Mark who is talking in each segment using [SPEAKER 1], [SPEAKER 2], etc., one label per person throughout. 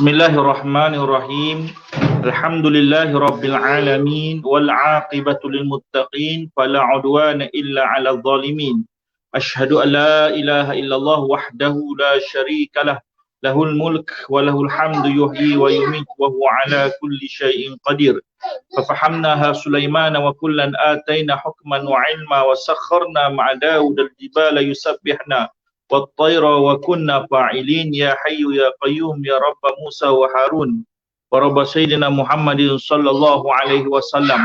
[SPEAKER 1] Bismillahirrahmanirrahim. Alhamdulillahi rabbil alamin wal 'aqibatu lil muttaqin fala 'udwana illa 'alal zalimin. Asyhadu an la ilaha illallah wahdahu la syarikalah, lahul mulk wa lahul hamdu yuhyi wa yumiitu wa huwa 'ala kulli syai'in qadir. Fafahamnaha Sulaiman wa kullan ataina hukman wa 'ilma wa sakharna ma'a Daud al-jibala yusabbihna والطير وكنا فاعلين يا حي يا قيوم يا رب موسى وهارون ورب سيدنا محمد صلى الله عليه وسلم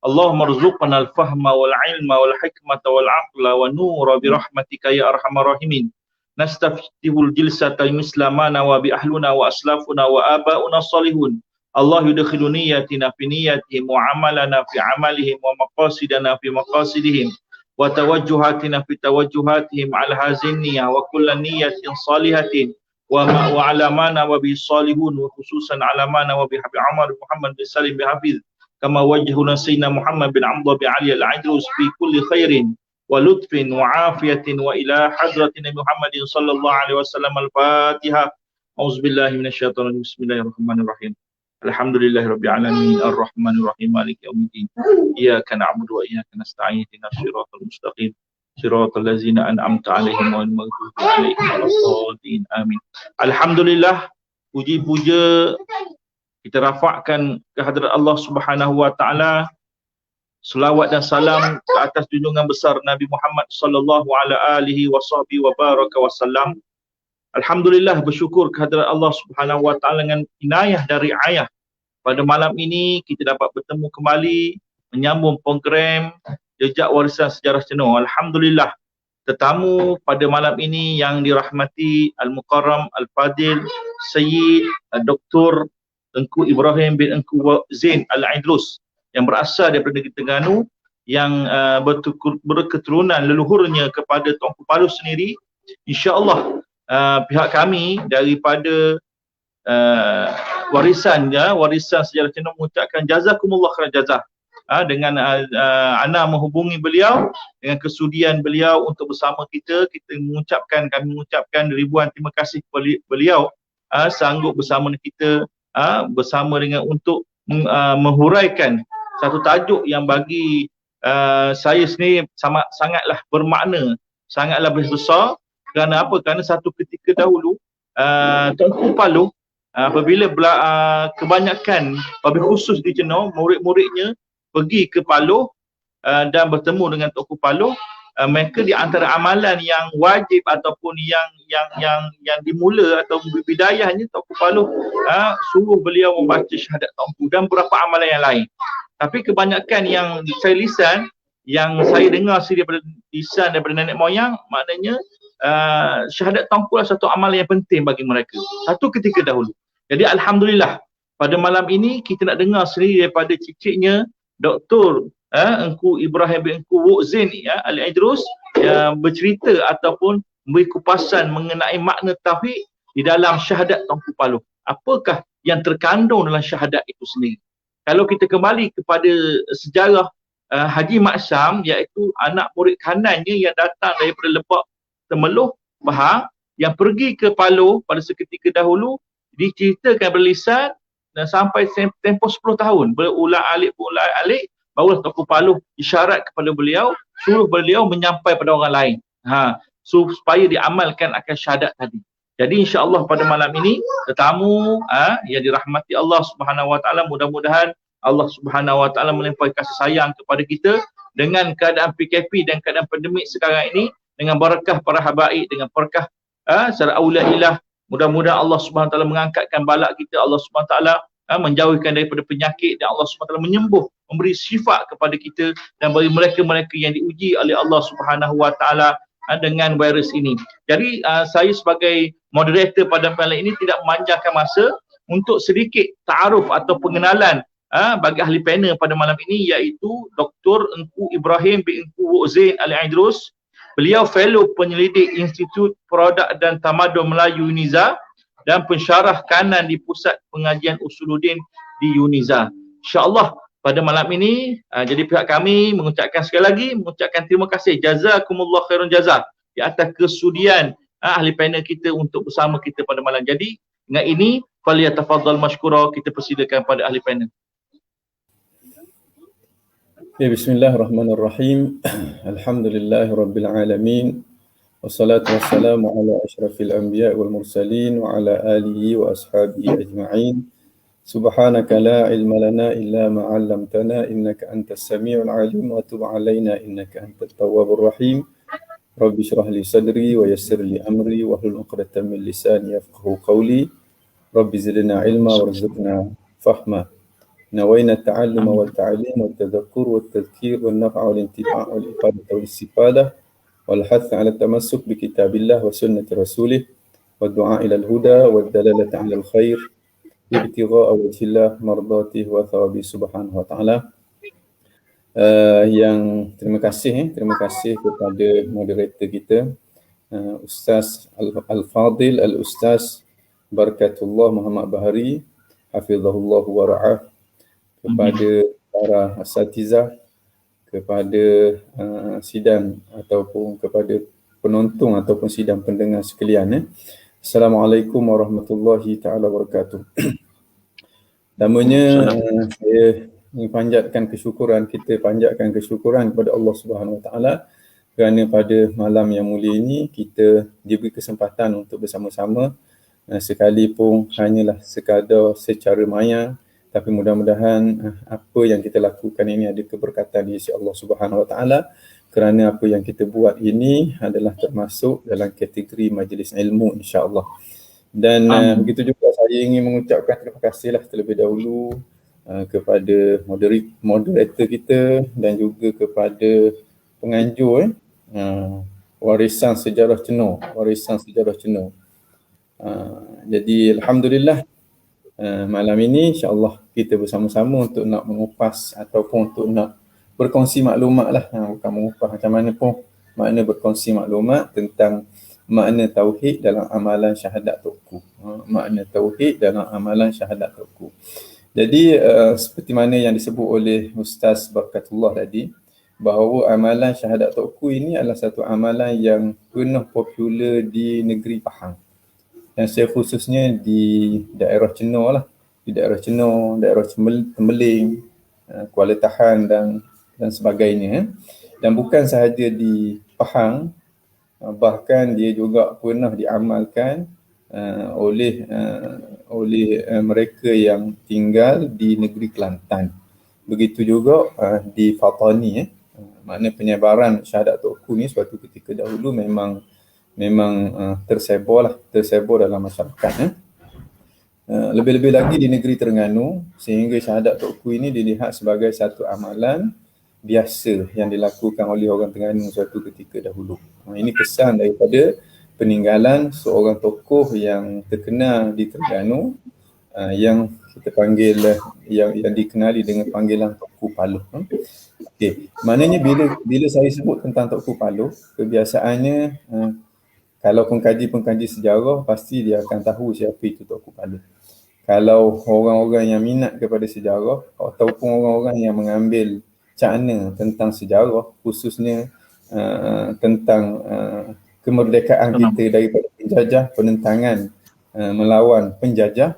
[SPEAKER 1] اللهم ارزقنا الفهم والعلم والحكمة والعقل والنور برحمتك يا أرحم الراحمين نستفتح الجلسة مثل ما نوى بأهلنا وأسلافنا وآباؤنا الصالحون الله يدخل نيتنا في نيتهم وعملنا في عملهم ومقاصدنا في مقاصدهم وتوجهاتنا في توجهاتهم على هذه النية وكل نية صالحة وعلى ما نوى به الصالحون وخصوصا على ما نوى به عمر محمد بن سالم بحفيظ كما وجهنا سيدنا محمد بن عبد الله بعلي العجوز في كل خير ولطف وعافية وإلى حضرة محمد صلى الله عليه وسلم الفاتحة أعوذ بالله من الشيطان الرجيم بسم الله الرحمن الرحيم Alhamdulillahi rabbil alamin arrahmanir rahim maliki yaumiddin iyyaka na'budu wa iyyaka nasta'in ihdinas siratal mustaqim siratal ladzina an'amta 'alaihim ghairil maghdubi 'alaihim waladdallin amin. Alhamdulillah, puji puja kita rafakkan ke hadirat Allah Subhanahu wa taala, selawat dan salam ke atas junjungan besar Nabi Muhammad sallallahu alaihi wasallam. Alhamdulillah, bersyukur kehadirat Allah Subhanahu wa taala dengan inayah dari ayah. Pada malam ini kita dapat bertemu kembali menyambung program Jejak Warisan Sejarah Cenoa. Alhamdulillah, tetamu pada malam ini yang dirahmati Al-Mukarram Al-Fadil Sayyid Dr. Engku Ibrahim bin Engku Zain Al-Idrus yang berasal daripada Negeri Terengganu, yang berketurunan leluhurnya kepada Tuanku Palu sendiri. InsyaAllah pihak kami daripada warisan sejarah Cenoa mengucapkan jazakumullah khairan jazah dengan ana menghubungi beliau dengan kesudian beliau untuk bersama kita kami mengucapkan ribuan terima kasih kepada beliau sanggup bersama kita bersama dengan untuk menghuraikan satu tajuk yang bagi saya sendiri sangatlah bermakna, sangatlah besar. Kerana apa? Kerana satu ketika dahulu Tuanku Palu apabila kebanyakan wabil khusus di Cenoa, murid-muridnya pergi ke Palu dan bertemu dengan Tuanku Palu, mereka di antara amalan yang wajib ataupun yang dimula atau bidayahnya Tuanku Palu suruh beliau membaca syahadat Tuanku dan beberapa amalan yang lain. Tapi kebanyakan yang saya lisan, yang saya dengar daripada lisan daripada nenek moyang, maknanya syahadat Tuanku adalah satu amalan yang penting bagi mereka satu ketika dahulu. Jadi Alhamdulillah, pada malam ini kita nak dengar sendiri daripada cicitnya Dr. Engku Ibrahim bin Engku Zain Al-Idrus bercerita ataupun memberi kupasan mengenai makna tauhid di dalam syahadat Tuanku Palu. Apakah yang terkandung dalam syahadat itu sendiri? Kalau kita kembali kepada sejarah Haji Mat Syam, iaitu anak murid kanannya yang datang daripada Lebak Temeloh Pahang, yang pergi ke Palu pada seketika dahulu, diceritakan berlisan dan sampai tempoh 10 tahun berulang-alik barulah Tuanku Palu isyarat kepada beliau, suruh beliau menyampai pada orang lain supaya diamalkan akan syahadat tadi. Jadi insya-Allah pada malam ini tetamu yang dirahmati Allah Subhanahu wa taala, mudah-mudahan Allah Subhanahu wa taala melimpahkan kasih sayang kepada kita dengan keadaan PKP dan keadaan pandemik sekarang ini, dengan barakah para habaib, dengan barakah secara auliaillah. Mudah-mudahan Allah Subhanahu wa taala mengangkatkan balak kita, Allah Subhanahu wa taala menjauhkan daripada penyakit, dan Allah Subhanahu wa taala menyembuh, memberi syifa kepada kita dan bagi mereka-mereka yang diuji oleh Allah Subhanahu wa taala dengan virus ini. Jadi saya sebagai moderator pada malam ini tidak memanjangkan masa untuk sedikit ta'aruf atau pengenalan bagi ahli panel pada malam ini, iaitu Dr. Engku Ibrahim bin Engku Zain Al-Idrus. Beliau fellow penyelidik Institut Produk dan Tamadun Melayu UNIZA dan pensyarah kanan di Pusat Pengajian Usuluddin di UNIZA. InsyaAllah pada malam ini, jadi pihak kami mengucapkan sekali lagi, terima kasih, jazakumullah khairan jazah di atas kesudian ahli panel kita untuk bersama kita pada malam. Jadi dengan ini Falyatafaddal mashkura. Kita persilakan pada ahli panel.
[SPEAKER 2] Ya, bismillahirrahmanirrahim. Alhamdulillahirabbil alamin. Wassalatu wassalamu ala asyrafil anbiya wal mursalin wa ala alihi wa ashabihi ajma'in. Subhanaka la ilma lana illa ma 'allamtana innaka antas samiul alim wa tub 'alaina innaka antat tawwabur rahim. Rabbi shrah li sadri wa yassir li amri wa hlul 'uqdatam min lisani yafqahu qawli. Rabbi zidna ilma warzuqna fahma. نوينا التعلم والتعليم والتذكر والتذكير والنفع والانتفاع والإفادة والاستفادة والحث على التمسك بكتاب الله وسنة رسوله والدعاء إلى الهدى والدلالة على الخير ابتغاء وجه الله مرضاته وثوابه سبحانه وتعالى. Yang terima kasih kepada moderator kita, Ustaz Al-Fadil Al-Ustaz Barakatullah Muhammad Bahari, hafizahullah wa ra'ah, kepada para asatizah, kepada sidang ataupun kepada penonton ataupun sidang pendengar sekalian. Assalamualaikum warahmatullahi taala wabarakatuh. Pertamanya saya ingin panjatkan kesyukuran kepada Allah Subhanahu Wa Taala kerana pada malam yang mulia ini kita diberi kesempatan untuk bersama-sama, sekalipun hanyalah sekadar secara maya. Tapi mudah-mudahan apa yang kita lakukan ini ada keberkatan di sisi Allah Subhanahu Wa Taala, kerana apa yang kita buat ini adalah termasuk dalam kategori majlis ilmu, insya-Allah. Dan begitu juga saya ingin mengucapkan terima kasihlah terlebih dahulu kepada moderator kita dan juga kepada penganjur warisan sejarah Cenoh. Jadi alhamdulillah, malam ini insya-Allah kita bersama-sama untuk nak mengupas ataupun untuk nak berkongsi maklumat lah, bukan mengupas macam mana pun, makna berkongsi maklumat tentang makna tauhid dalam amalan syahadat Tuku. Jadi seperti mana yang disebut oleh Ustaz Barakatullah tadi, bahawa amalan syahadat Tuku ini adalah satu amalan yang penuh popular di negeri Pahang. Dan saya khususnya di daerah Cenoh lah, daerah Tembeling, Kuala Tahan dan sebagainya. Dan bukan sahaja di Pahang, bahkan dia juga pernah diamalkan oleh mereka yang tinggal di negeri Kelantan. Begitu juga di Fatani, makna penyebaran syahadat Tuku ni suatu ketika dahulu memang tersebar dalam masyarakat. Lebih-lebih lagi di negeri Terengganu, sehingga syahadat Tuku ini dilihat sebagai satu amalan biasa yang dilakukan oleh orang Terengganu suatu ketika dahulu. Ini kesan daripada peninggalan seorang tokoh yang terkenal di Terengganu, yang kita panggil, yang dikenali dengan panggilan Tuku Paluh. Okey, maknanya bila saya sebut tentang Tuku Paluh, kebiasaannya kalau pengkaji sejarah pasti dia akan tahu siapa itu Tuku Paluh. Kalau orang-orang yang minat kepada sejarah ataupun orang-orang yang mengambil cakna tentang sejarah, khususnya tentang kemerdekaan kita daripada penjajah, penentangan melawan penjajah,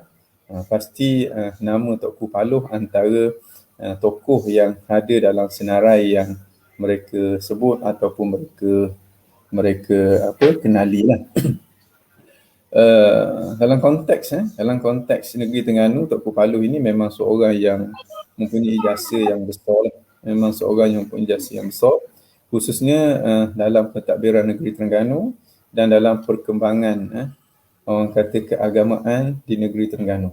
[SPEAKER 2] pasti nama Tuku Paluh antara tokoh yang ada dalam senarai yang mereka sebut ataupun mereka kenalilah. Dalam konteks negeri Terengganu, Tuku Paluh ini memang seorang yang mempunyai jasa yang besar, khususnya dalam pentadbiran negeri Terengganu dan dalam perkembangan orang kata keagamaan di negeri Terengganu.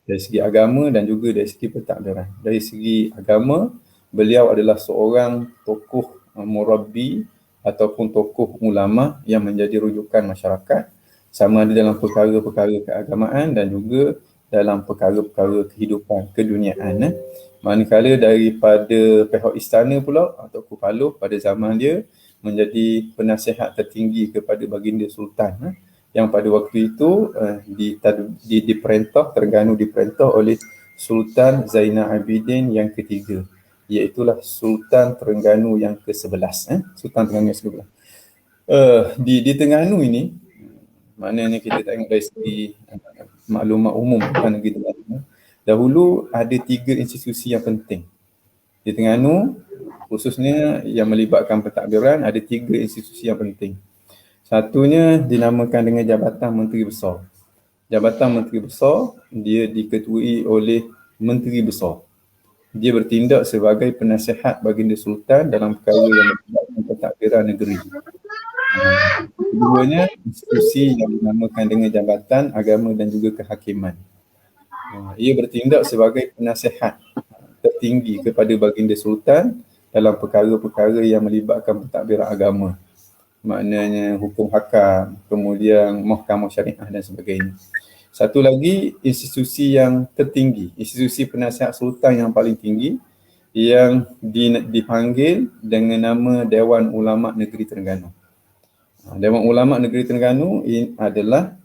[SPEAKER 2] Dari segi agama dan juga dari segi pentadbiran. Dari segi agama, beliau adalah seorang tokoh murabbi ataupun tokoh ulama yang menjadi rujukan masyarakat, sama ada dalam perkara-perkara keagamaan dan juga dalam perkara-perkara kehidupan keduniaan. Manakala daripada pihak istana pula, Tuku Paluh pada zaman dia menjadi penasihat tertinggi kepada baginda Sultan, yang pada waktu itu Terengganu diperintah oleh Sultan Zainal Abidin yang ketiga, iaitulah Sultan Terengganu yang ke-11. Sultan Terengganu yang ke-11. Di Terengganu ini, maknanya kita tengok dari segi maklumat umum tentang negeri Terengganu. Dahulu ada 3 institusi yang penting. Di Terengganu, khususnya yang melibatkan pentadbiran, ada 3 institusi yang penting. Satunya dinamakan dengan Jabatan Menteri Besar. Jabatan Menteri Besar, dia diketuai oleh Menteri Besar. Dia bertindak sebagai penasihat baginda Sultan dalam perkara yang melibatkan pentadbiran negeri. Keduanya, institusi yang dinamakan dengan Jabatan Agama dan juga Kehakiman. Ia bertindak sebagai penasihat tertinggi kepada baginda Sultan dalam perkara-perkara yang melibatkan pentadbiran agama. Maknanya hukum hakam, kemudian mahkamah syariah dan sebagainya. Satu lagi, institusi yang tertinggi, institusi penasihat sultan yang paling tinggi yang dipanggil dengan nama Dewan Ulama Negeri Terengganu. Dewan Ulama Negeri Terengganu adalah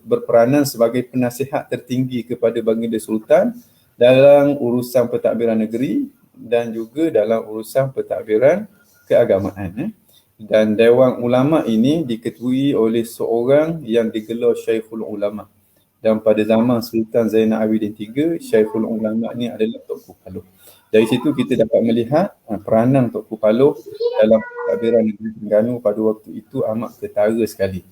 [SPEAKER 2] berperanan sebagai penasihat tertinggi kepada baginda sultan dalam urusan pentadbiran negeri dan juga dalam urusan pentadbiran keagamaan. Dan Dewan Ulama ini diketuai oleh seorang yang digelar Syekhul Ulama. Dan pada zaman Sultan Zainal Abidin III, Syekhul Ulama ni adalah Tok Paloh. Dari situ kita dapat melihat peranan Tok Paloh dalam pentadbiran negeri Terengganu pada waktu itu amat ketara sekali.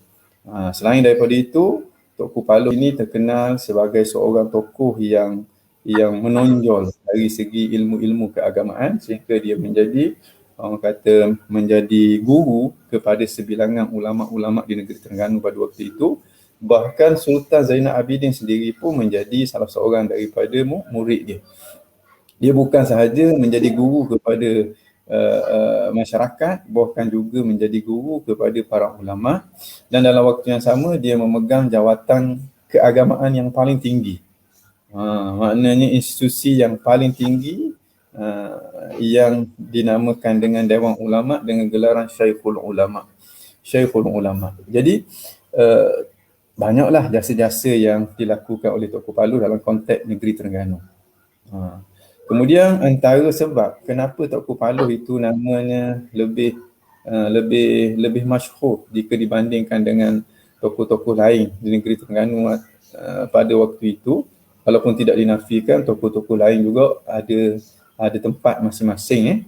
[SPEAKER 2] Selain daripada itu, Tok Paloh ini terkenal sebagai seorang tokoh yang menonjol dari segi ilmu-ilmu keagamaan sehingga dia menjadi guru kepada sebilangan ulama-ulama di negeri Terengganu pada waktu itu. Bahkan Sultan Zainal Abidin sendiri pun menjadi salah seorang daripada murid dia. Dia bukan sahaja menjadi guru kepada masyarakat, bahkan juga menjadi guru kepada para ulama, dan dalam waktu yang sama dia memegang jawatan keagamaan yang paling tinggi. Maknanya institusi yang paling tinggi yang dinamakan dengan Dewan Ulama dengan gelaran Syekhul Ulama. Syekhul Ulama. Jadi banyaklah jasa-jasa yang dilakukan oleh Tok Paloh dalam konteks negeri Terengganu. Kemudian antara sebab kenapa Tok Paloh itu namanya lebih masyhur jika dibandingkan dengan tokoh-tokoh lain di negeri Terengganu pada waktu itu, walaupun tidak dinafikan tokoh-tokoh lain juga ada tempat masing-masing.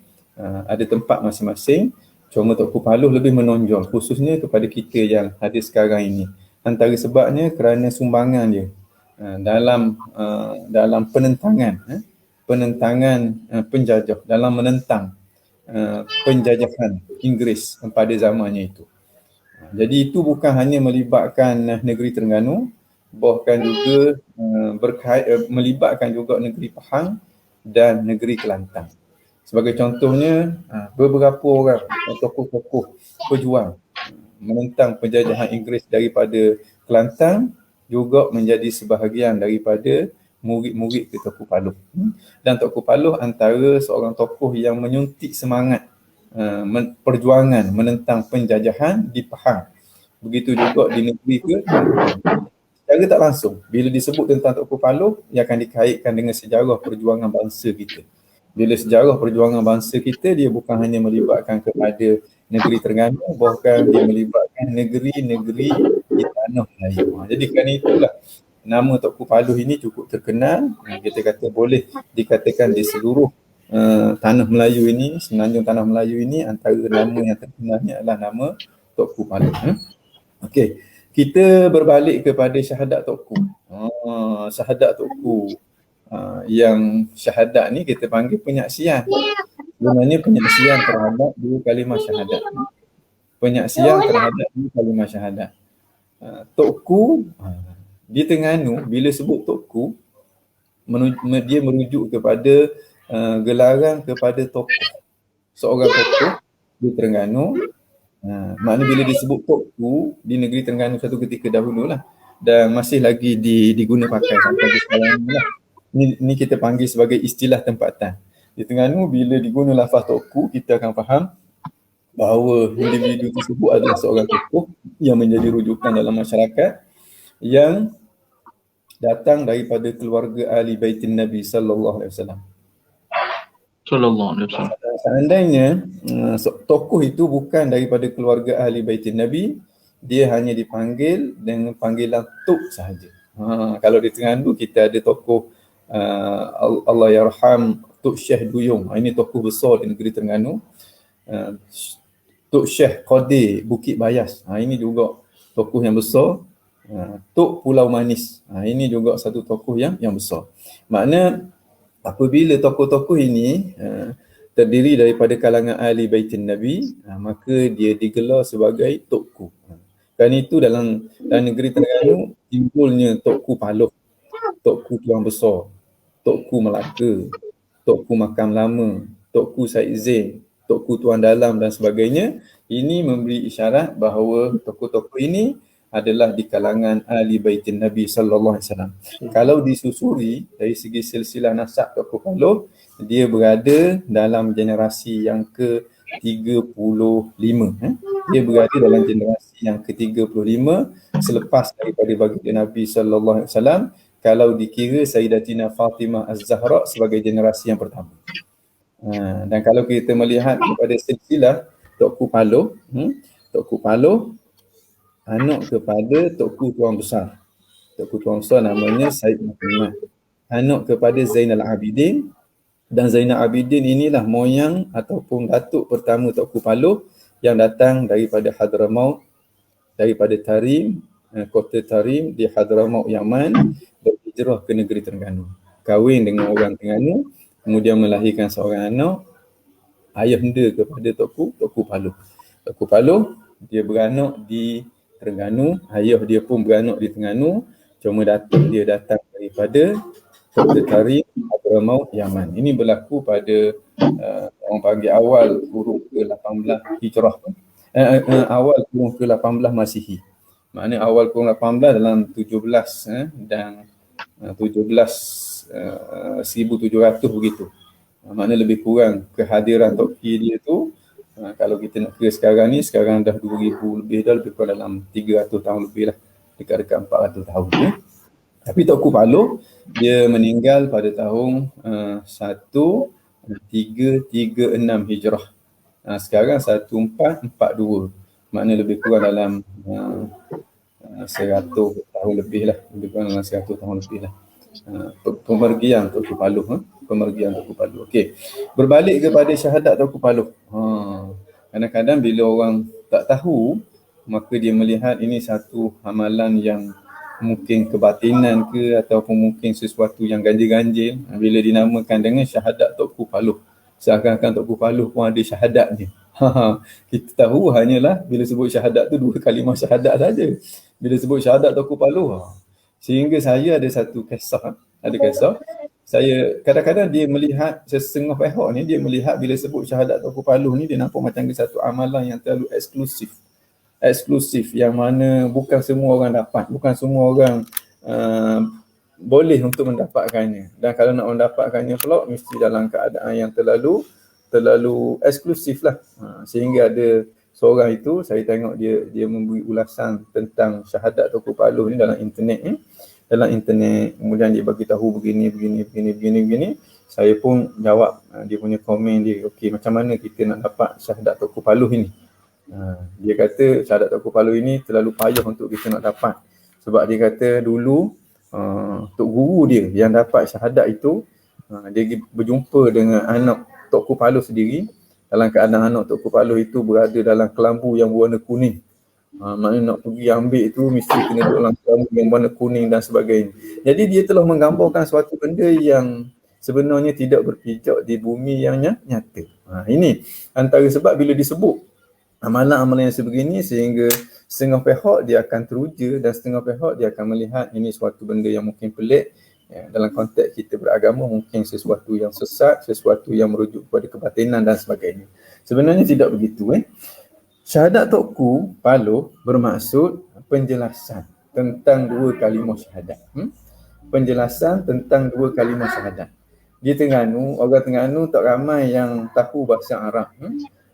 [SPEAKER 2] Ada tempat masing-masing. Cuma Tok Paloh lebih menonjol khususnya kepada kita yang ada sekarang ini. Antara sebabnya kerana sumbangan dia dalam penentangan penjajah, dalam menentang penjajahan Inggeris pada zamannya itu. Jadi itu bukan hanya melibatkan negeri Terengganu, bahkan juga melibatkan juga negeri Pahang dan negeri Kelantan. Sebagai contohnya, beberapa orang tokoh-tokoh pejuang menentang penjajahan Inggeris daripada Kelantan juga menjadi sebahagian daripada murid-murid ke Tok Paloh. Dan Tok Paloh antara seorang tokoh yang menyuntik semangat perjuangan menentang penjajahan di Pahang. Begitu juga di negeri Kelantan. Secara tak langsung, bila disebut tentang Tok Paloh, ia akan dikaitkan dengan sejarah perjuangan bangsa kita. Bila sejarah perjuangan bangsa kita, dia bukan hanya melibatkan kepada negeri Terengganu, bahkan dia melibatkan negeri-negeri di tanah Melayu. Jadi kerana itulah nama Tok Paloh ini cukup terkenal. Kita kata boleh dikatakan di seluruh tanah Melayu ini, semenanjung tanah Melayu ini, antara nama yang terkenalnya adalah nama Tok Paloh. Okey, kita berbalik kepada syahadat Tok. Syahadat Tok, yang syahadat ni kita panggil penyaksian. Sebenarnya penyaksian terhadap 2 kalimah syahadat. Penyaksian terhadap 2 kalimah syahadat. Tok di Terengganu, bila sebut Tok, dia merujuk kepada gelaran kepada tokoh. Seorang tokoh di Terengganu. Maknanya bila disebut Tok di negeri Terengganu satu ketika dahulu lah, dan masih lagi diguna pakai sampai sekarang lah. Ini kita panggil sebagai istilah tempatan. Di Terengganu bila diguna lafaz Tok, kita akan faham bahawa individu tersebut adalah seorang tokoh yang menjadi rujukan dalam masyarakat yang datang daripada keluarga ahli baitin Nabi sallallahu alaihi wasallam. Seandainya tokoh itu bukan daripada keluarga ahli baitin Nabi, dia hanya dipanggil dengan panggilan Tok sahaja. Kalau di Terengganu kita ada tokoh Allah Yarham Tok Syekh Duyung. Ini tokoh besar di negeri Terengganu. Tok Syekh Qadir Bukit Bayas. Ini juga tokoh yang besar. Tok Pulau Manis. Ini juga satu tokoh yang besar. Makna apabila tokoh-tokoh ini terdiri daripada kalangan ahli baitin Nabi, maka dia digelar sebagai Tokku. Dan itu dalam negeri Terengganu timbulnya Tokku Paloh, Tokku Tuan Besar, Tokku Melaka, Tokku Makam Lama, Tokku Said Zain, Tokku Tuan Dalam dan sebagainya. Ini memberi isyarat bahawa tokoh-tokoh ini adalah di kalangan ahli baitin Nabi sallallahu alaihi wasallam. Kalau disusuri dari segi silsilah nasab Tokoh Paloh, dia berada dalam generasi yang ke-35. Dia berada dalam generasi yang ke-35 selepas daripada baginda Nabi sallallahu alaihi wasallam, kalau dikira Sayyidatina Fatimah Az-Zahra sebagai generasi yang pertama. Dan kalau kita melihat kepada silsilah Tokoh Paloh, Tokoh Paloh anak kepada Tokku Tuan Besar. Tokku Tuan Besar namanya Said Muhammad. Anak kepada Zainal Abidin, dan Zainal Abidin inilah moyang ataupun datuk pertama Tokku Paloh yang datang daripada Hadramaut, daripada Tarim, kota Tarim di Hadramaut Yaman, berhijrah ke negeri Terengganu. Kahwin dengan orang Terengganu, kemudian melahirkan seorang anak, ayahanda kepada Tokku Paloh. Tokku Paloh dia beranak di Terengganu, ayah dia pun beranak di Terengganu, cuma dia datang daripada kota Tarim, Hadramaut, Yaman. Ini berlaku pada orang panggil awal kurun ke-18 Hijrah. Awal kurun ke-18 Masihi. Maknanya awal kurun 18 dalam 17 dan 17 1700 begitu. Maknanya lebih kurang kehadiran Toki dia tu, kalau kita nak kira sekarang ni, sekarang dah 2000 lebih dah, lebih kurang dalam 300 tahun lebih lah, dekat-dekat 400 tahun. Tapi Tokku Paloh dia meninggal pada tahun 1336 Hijrah. Sekarang 1442. Maknanya lebih kurang dalam 100 tahun lebih lah, lebih kurang dalam 100 tahun lebih lah. Pemergian Tokku Paloh, pemergian Tokku Paloh. Okey. Berbalik kepada syahadat Tokku Paloh. Kadang-kadang bila orang tak tahu, maka dia melihat ini satu amalan yang mungkin kebatinan ke ataupun mungkin sesuatu yang ganjil-ganjil bila dinamakan dengan syahadat Tokku Paloh. Seakan-akan Tokku Paloh pun ada syahadatnya. Kita tahu hanyalah bila sebut syahadat tu 2 kalimah syahadat saja. Bila sebut syahadat Tokku Paloh, sehingga saya ada satu kisah, saya kadang-kadang dia melihat setengah pihak ni, dia melihat bila sebut syahadat Tokku Paloh ni, dia nampak macam satu amalan yang terlalu eksklusif yang mana bukan semua orang dapat, bukan semua orang boleh untuk mendapatkannya. Dan kalau nak mendapatkannya pula mesti dalam keadaan yang terlalu eksklusif lah. Sehingga ada seorang itu, saya tengok dia memberi ulasan tentang syahadat Tokku Paloh ni dalam internet ni. Kemudian dia bagi tahu begini. Saya pun jawab dia punya komen dia, okey, macam mana kita nak dapat syahadat Tokku Paloh ini? Dia kata syahadat Tokku Paloh ini terlalu payah untuk kita nak dapat. Sebab dia kata dulu tok guru dia yang dapat syahadat itu, dia berjumpa dengan anak Tokku Paloh sendiri, dalam keadaan anak Tokku Paloh itu berada dalam kelambu yang berwarna kuning. Maknanya nak pergi ambil itu mesti kena duduk dalam kelambu yang warna kuning dan sebagainya. Jadi dia telah menggambarkan suatu benda yang sebenarnya tidak berpijak di bumi yang nyata. Ini antara sebab bila disebut amalan-amalan yang sebegini, sehingga setengah pihak dia akan teruja dan setengah pihak dia akan melihat ini suatu benda yang mungkin pelik. Dalam konteks kita beragama mungkin sesuatu yang sesat, sesuatu yang merujuk kepada kebatinan dan sebagainya. Sebenarnya tidak begitu. Syahadat Tokku Paloh bermaksud penjelasan tentang 2 kalimah syahadat. Penjelasan tentang 2 kalimah syahadat. Di Terengganu, orang Terengganu tak ramai yang tahu bahasa Arab.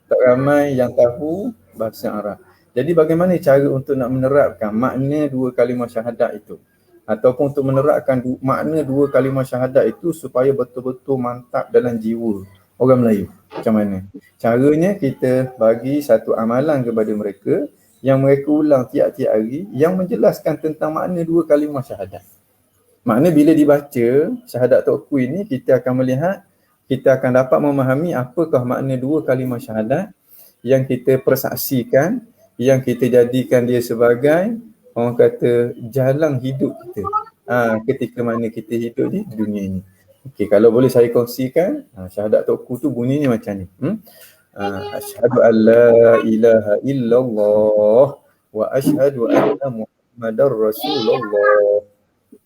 [SPEAKER 2] Tak ramai yang tahu bahasa Arab. Jadi bagaimana cara untuk nak menerapkan makna 2 kalimah syahadat itu? Ataupun untuk menerapkan makna 2 kalimah syahadat itu supaya betul-betul mantap dalam jiwa orang Melayu. Macam mana? Caranya kita bagi satu amalan kepada mereka yang mereka ulang tiap-tiap hari yang menjelaskan tentang makna dua kalimah syahadat. Makna bila dibaca syahadat Tok Kui ni, kita akan melihat, kita akan dapat memahami apakah makna dua kalimah syahadat yang kita persaksikan, yang kita jadikan dia sebagai orang kata jalan hidup kita ketika mana kita hidup di dunia ini. Okey, kalau boleh saya kongsikan, syahadat Tok Kui tu bunyinya macam ni. Asyhadu an la ilaha illallah wa asyhadu anna Muhammadar Rasulullah.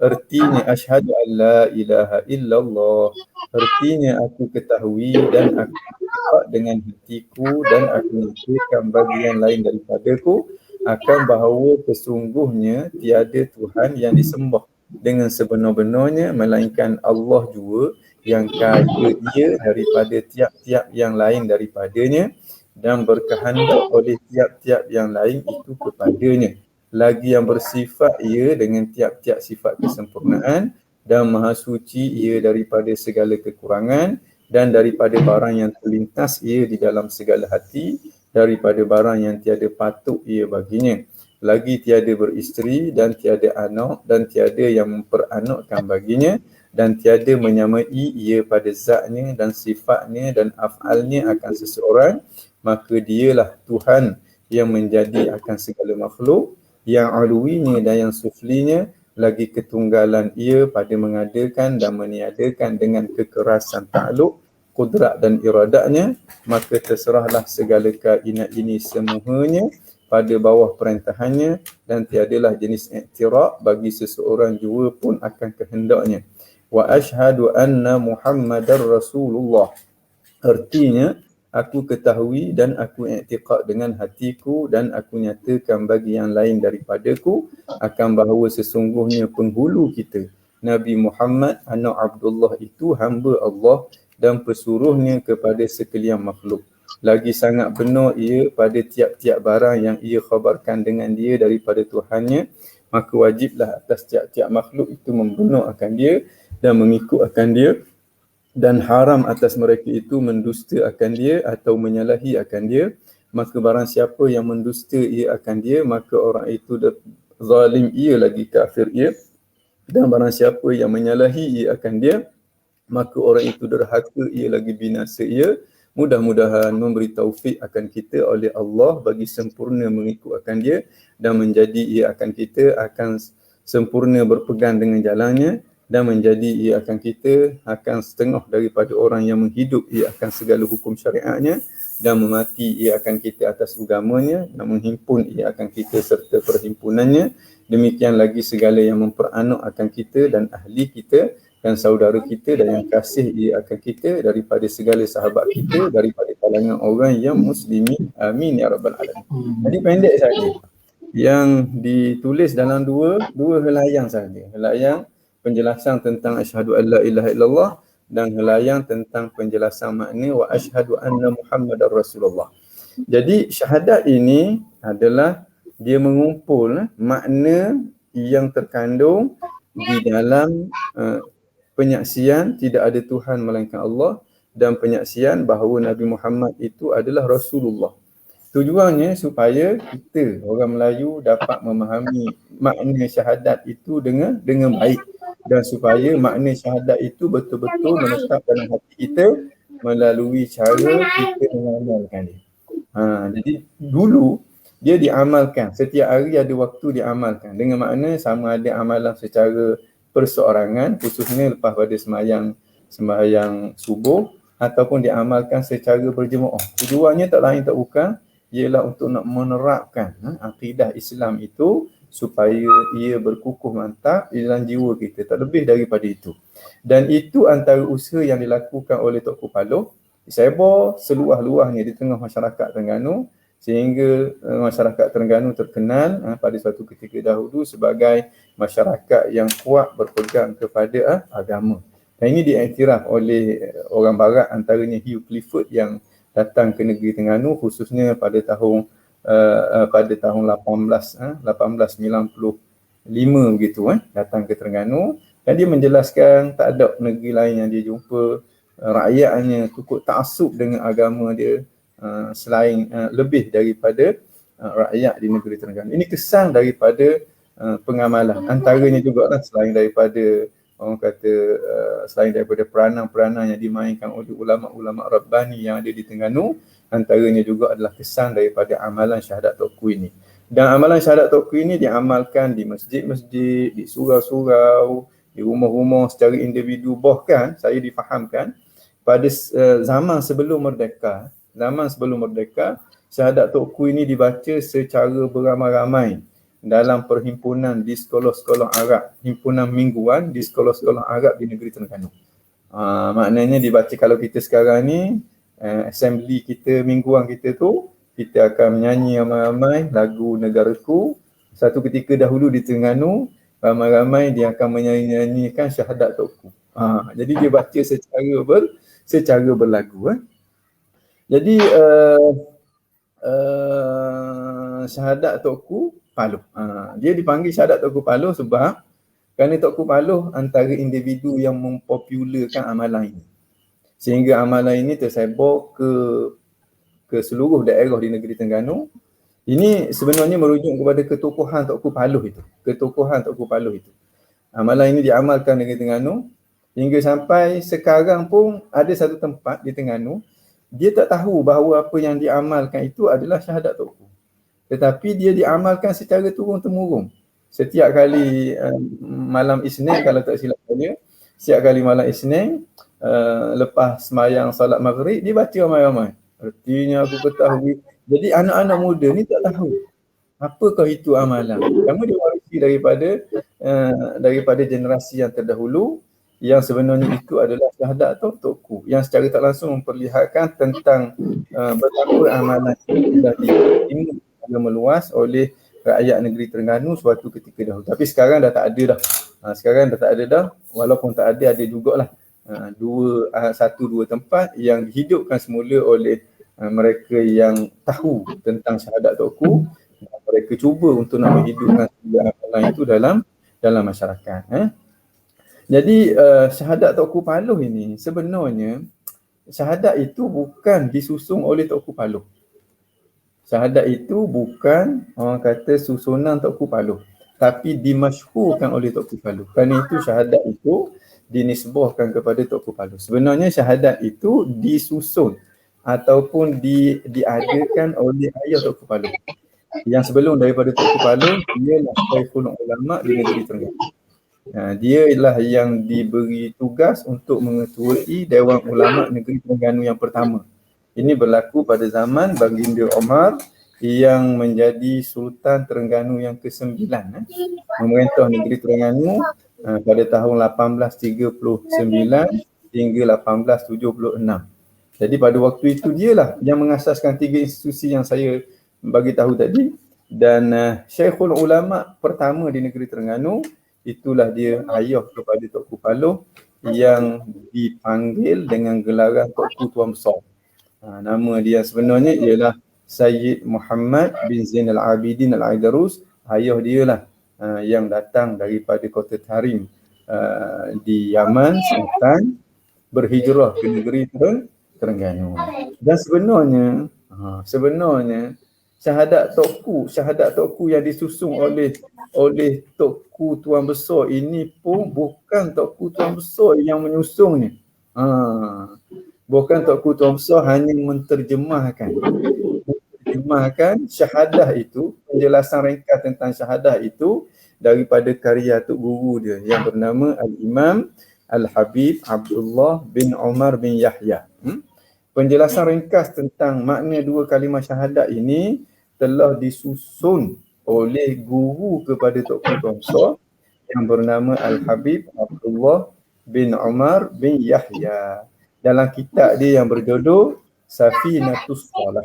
[SPEAKER 2] Artinya asyhadu an la ilaha illallah, artinya aku ketahui dan aku dapat dengan hatiku dan aku nyatakan bagi yang lain daripadaku akan bahawa sesungguhnya tiada Tuhan yang disembah dengan sebenar-benarnya melainkan Allah jua yang kaya ia daripada tiap-tiap yang lain daripadanya dan berkehendak oleh tiap-tiap yang lain itu kepadanya. Lagi yang bersifat ia dengan tiap-tiap sifat kesempurnaan dan maha suci ia daripada segala kekurangan dan daripada barang yang terlintas ia di dalam segala hati, daripada barang yang tiada patut ia baginya. Lagi tiada beristeri dan tiada anak dan tiada yang memperanakkan baginya dan tiada menyamai ia pada zatnya dan sifatnya dan af'alnya akan seseorang, maka dialah Tuhan yang menjadi akan segala makhluk, yang aluinya dan yang suflinya, lagi ketunggalan ia pada mengadakan dan meniadakan dengan kekerasan takluk, kudrat dan iradatnya, maka terserahlah segala kainat ini semuanya pada bawah perintahannya dan tiadalah jenis iktiraf bagi seseorang jua pun akan kehendaknya. Wa asyhadu anna Muhammadar Rasulullah. Artinya, aku ketahui dan aku i'tiqad dengan hatiku dan aku nyatakan bagi yang lain daripadaku akan bahawa sesungguhnya penghulu kita, Nabi Muhammad anak Abdullah itu hamba Allah dan pesuruhnya kepada sekalian makhluk. Lagi sangat benar ia pada tiap-tiap barang yang ia khabarkan dengan dia daripada Tuhannya, maka wajiblah atas tiap-tiap makhluk itu membenar akan dia dan mengikut akan dia, dan haram atas mereka itu mendusta akan dia atau menyalahi akan dia. Maka barang siapa yang mendusta ia akan dia, maka orang itu zalim ia lagi kafir ia, dan barang siapa yang menyalahi ia akan dia, maka orang itu derhaka ia lagi binasa ia. Mudah-mudahan memberi taufik akan kita oleh Allah bagi sempurna mengikut akan dia dan menjadi ia akan kita akan sempurna berpegang dengan jalannya, dan menjadi ia akan kita akan setengah daripada orang yang menghidup ia akan segala hukum syariatnya dan memati ia akan kita atas agamanya dan menghimpun ia akan kita serta perhimpunannya. Demikian lagi segala yang memperanak akan kita dan ahli kita dan saudara kita dan yang kasih ia akan kita daripada segala sahabat kita daripada kalangan orang yang muslimin. Amin ya rabbal alamin. Jadi pendek saja yang ditulis dalam dua helaian saja. Helaian penjelasan tentang asyhadu an la ilaha illallah dan helaian tentang penjelasan makna wa asyhadu anna Muhammadar Rasulullah. Jadi syahadat ini adalah dia mengumpul makna yang terkandung di dalam penyaksian tidak ada Tuhan melainkan Allah dan penyaksian bahawa Nabi Muhammad itu adalah Rasulullah. Tujuannya supaya kita orang Melayu dapat memahami makna syahadat itu dengan baik dan supaya makna syahadat itu betul-betul menetap dalam hati kita melalui cara kita mengamalkan dia. Jadi dulu dia diamalkan, setiap hari ada waktu diamalkan dengan makna sama ada amalan secara perseorangan khususnya lepas pada sembahyang subuh ataupun diamalkan secara berjemaah. Tujuannya tak lain tak bukan ialah untuk nak menerapkan akidah Islam itu supaya ia berkukuh mantap di dalam jiwa kita, tak lebih daripada itu. Dan itu antara usaha yang dilakukan oleh Tok Kupaloh disebar seluas-luasnya di tengah masyarakat Terengganu sehingga masyarakat Terengganu terkenal pada suatu ketika dahulu sebagai masyarakat yang kuat berpegang kepada agama. Dan ini diiktiraf oleh orang barat antaranya Hugh Clifford yang datang ke negeri Terengganu khususnya pada tahun 1895 begitu datang ke Terengganu, dan dia menjelaskan tak ada negeri lain yang dia jumpa rakyatnya cukup ta'assub dengan agama dia selain lebih daripada rakyat di negeri Terengganu. Ini kesan daripada pengamalan. Antaranya juga lah selain daripada orang kata selain daripada peranan-peranan yang dimainkan oleh ulama-ulama Rabbani yang ada di Terengganu, antaranya juga adalah kesan daripada amalan syahadat Toku ini. Dan amalan syahadat Toku ini diamalkan di masjid-masjid, di surau-surau, di rumah-rumah secara individu. Bahkan saya difahamkan pada zaman sebelum merdeka, syahadat Toku ini dibaca secara beramai-ramai dalam perhimpunan di sekolah-sekolah Arab, himpunan mingguan di sekolah-sekolah Arab di negeri Terengganu. Maknanya dibaca kalau kita sekarang ni, assembly kita mingguan kita tu, kita akan menyanyi ramai-ramai lagu Negaraku. Satu ketika dahulu di Terengganu, ramai-ramai dia akan menyanyi-nyanyikan syahadat Toku. Jadi dia baca secara berlagu. Jadi syahadat Toku Paluh. Dia dipanggil syahadat Toku Paluh sebab kerana Toku Paluh antara individu yang mempopularkan amalan ini. Sehingga amalan ini tersebar ke seluruh daerah di negeri Terengganu. Ini sebenarnya merujuk kepada ketokohan Toku Paluh itu. Amalan ini diamalkan di negeri Terengganu hingga sampai sekarang pun ada satu tempat di Terengganu dia tak tahu bahawa apa yang diamalkan itu adalah syahadat Toku. Tetapi dia diamalkan secara turun-temurun. Setiap kali malam Isnin, kalau tak silap saya, setiap kali malam Isnin, lepas sembahyang solat maghrib, dia baca ramai-ramai. Artinya aku ketahui. Jadi anak-anak muda ni tak tahu apakah itu amalan. Kamu diwarisi daripada generasi yang terdahulu, yang sebenarnya itu adalah syahadat Toku, yang secara tak langsung memperlihatkan tentang betapa amalan ini sudah diterima meluas oleh rakyat negeri Terengganu suatu ketika dahulu. Tapi sekarang dah tak ada dah. Walaupun tak ada jugalah satu dua tempat yang dihidupkan semula oleh mereka yang tahu tentang syahadat Toku. Mereka cuba untuk nak menghidupkan amalan itu dalam masyarakat. Jadi syahadat Toku Paluh ini sebenarnya syahadat itu bukan disusung oleh Toku Paluh. Syahadat itu bukan orang kata susunan Toku Paluh, tapi dimasyhurkan oleh Toku Paluh. Kerana itu syahadat itu dinisbahkan kepada Toku Paluh. Sebenarnya syahadat itu disusun ataupun diadakan oleh ayah Toku Paluh. Yang sebelum daripada Toku Paluh, ialah Syekhul Ulama di negeri Terengganu. Dia ialah yang diberi tugas untuk mengetuai Dewan Ulama Negeri Terengganu yang pertama. Ini berlaku pada zaman Baginda Omar yang menjadi Sultan Terengganu yang ke-9. Memerintah negeri Terengganu pada tahun 1839 hingga 1876. Jadi pada waktu itu dialah yang mengasaskan 3 institusi yang saya bagi tahu tadi. Dan Syekhul Ulama pertama di negeri Terengganu, itulah dia ayah kepada Toku Paluh yang dipanggil dengan gelaran Toku Tuan Besar. Nama dia sebenarnya ialah Sayyid Muhammad bin Zainal Abidin Al-Aidarus. Ayah dia lah yang datang daripada kota Tarim di Yaman Selatan, berhijrah ke negeri Terengganu. Dan sebenarnya syahadat Toku yang disusung oleh Toku Tuan Besar ini pun bukan Toku Tuan Besar yang menyusungnya. Bukan Toku Tuan Besar hanya menterjemahkan syahadah itu, penjelasan ringkas tentang syahadah itu daripada karya Tok Guru dia yang bernama Al-Imam Al-Habib Abdullah bin Umar bin Yahya. Penjelasan ringkas tentang makna 2 kalimah syahadat ini telah disusun oleh guru kepada Tok Tuan Besar yang bernama Al-Habib Abdullah bin Umar bin Yahya. Dalam kitab dia yang berjudul Safinatus Salah.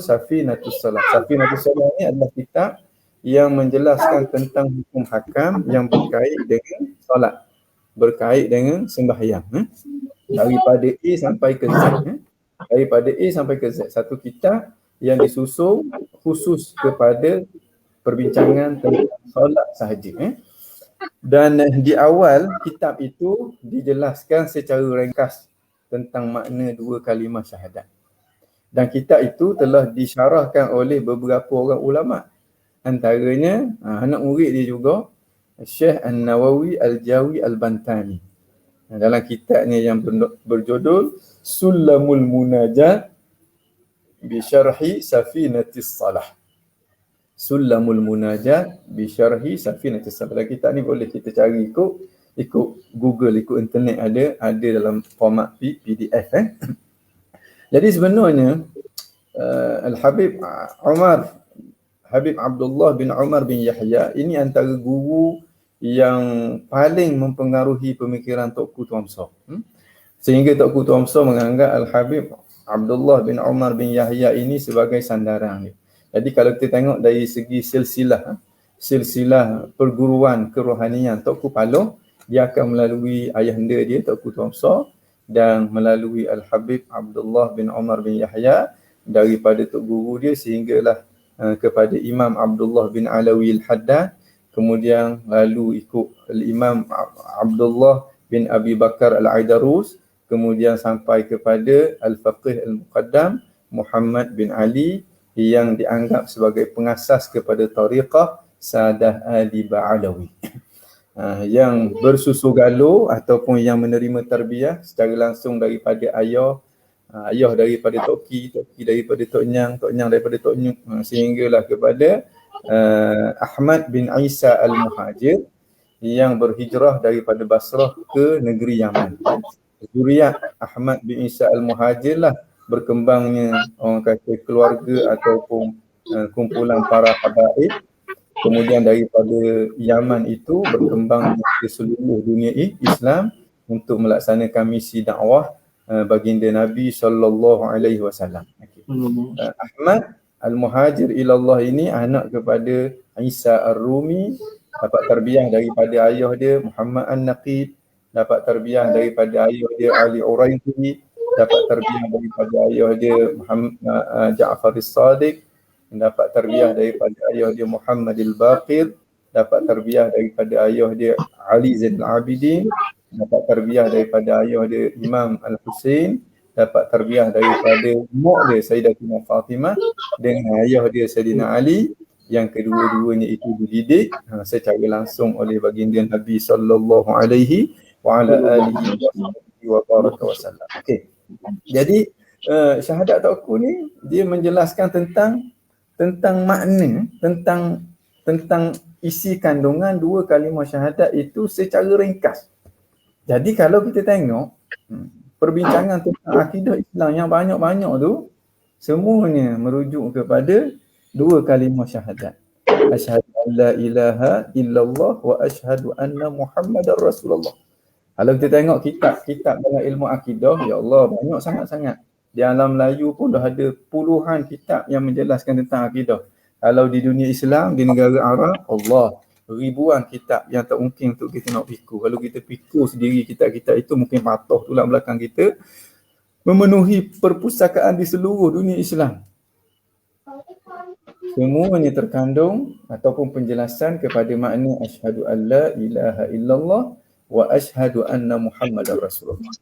[SPEAKER 2] Safinatus Salah ni adalah kitab yang menjelaskan tentang hukum hakam yang berkait dengan solat, berkait dengan sembahyang. Daripada A sampai ke Z. Satu kitab yang disusun khusus kepada perbincangan tentang solat sahaja. Dan di awal kitab itu dijelaskan secara ringkas tentang makna 2 kalimah syahadat. Dan kitab itu telah disyarahkan oleh beberapa orang ulama. Antaranya anak murid dia juga, Syekh An-Nawawi Al-Jawi Al-Bantani. Dalam kitabnya yang berjudul Sulamul Munajat bi Syarhi Safinatis Salah. Sulamul Munajat bi Syarhi Safinatis Salah. Kitab ni boleh kita cari ikut Google, ikut internet, ada dalam format PDF. Jadi sebenarnya Al-Habib Habib Abdullah bin Umar bin Yahya ini antara guru yang paling mempengaruhi pemikiran Tengku Tuan Besar. Sehingga Tengku Tuan Besar menganggap Al-Habib Abdullah bin Umar bin Yahya ini sebagai sandaran dia. Jadi kalau kita tengok dari segi silsilah perguruan kerohanian Tengku Paloh, dia akan melalui ayahanda dia Tengku Tuan Besar dan melalui Al-Habib Abdullah bin Umar bin Yahya daripada tok guru dia sehinggalah kepada Imam Abdullah bin Alawi Al-Haddad, kemudian lalu ikut Imam Abdullah bin Abi Bakar Al-Aidarus, kemudian sampai kepada Al-Faqih Al-Muqaddam Muhammad bin Ali yang dianggap sebagai pengasas kepada tariqah Sadah Ali Ba'alawi. Yang bersusu galuh ataupun yang menerima tarbiyah secara langsung daripada ayah daripada Toki daripada Tok Nyang daripada Tok Nyuk, sehinggalah kepada Ahmad bin Isa Al-Muhajir yang berhijrah daripada Basrah ke negeri Yaman. Zuriat Ahmad bin Isa Al-Muhajir lah berkembangnya orang kata keluarga ataupun kumpulan para habaib. Kemudian daripada Yaman itu berkembang ke seluruh dunia Islam untuk melaksanakan misi dakwah baginda Nabi sallallahu alaihi wasallam. Ahmad Al-Muhajir ilallah ini anak kepada Isa Ar-Rumi, dapat tarbiyah daripada ayah dia Muhammad An-Naqib, dapat tarbiyah daripada ayah dia Ali Uraidi, dapat tarbiyah daripada ayah dia Muhammad Ja'far As-Sadiq, dapat tarbiyah daripada ayah dia Muhammad Al-Baqir, dapat tarbiyah daripada ayah dia Ali Zainal Abidin, dapat tarbiyah daripada ayah dia Imam Al-Husain, dapat tarbiyah daripada mak dia Sayyidatina Fatimah dengan ayah dia Sayyidina Ali, yang kedua-duanya itu dididik secara langsung oleh baginda Nabi sallallahu alaihi wa ala alihi wa baraka wasallam. Okey. Jadi syahadat Tengku ni dia menjelaskan tentang makna, tentang isi kandungan dua kalimah syahadat itu secara ringkas. Jadi kalau kita tengok perbincangan tentang akidah Islam yang banyak-banyak tu, semuanya merujuk kepada dua kalimah syahadat. Asyhadu an la ilaha illallah wa asyhadu anna Muhammadar Rasulullah. Kalau kita tengok kitab dalam ilmu akidah, ya Allah, banyak sangat-sangat. Di alam Melayu pun dah ada puluhan kitab yang menjelaskan tentang akidah. Kalau di dunia Islam, di negara Arab, Allah, ribuan kitab yang tak mungkin untuk kita nak pikul. Kalau kita pikul sendiri kitab-kitab itu mungkin patuh tulang belakang kita, memenuhi perpustakaan di seluruh dunia Islam. Semuanya terkandung ataupun penjelasan kepada makna asyhadu an la ilaha illallah wa asyhadu anna Muhammadar Rasulullah.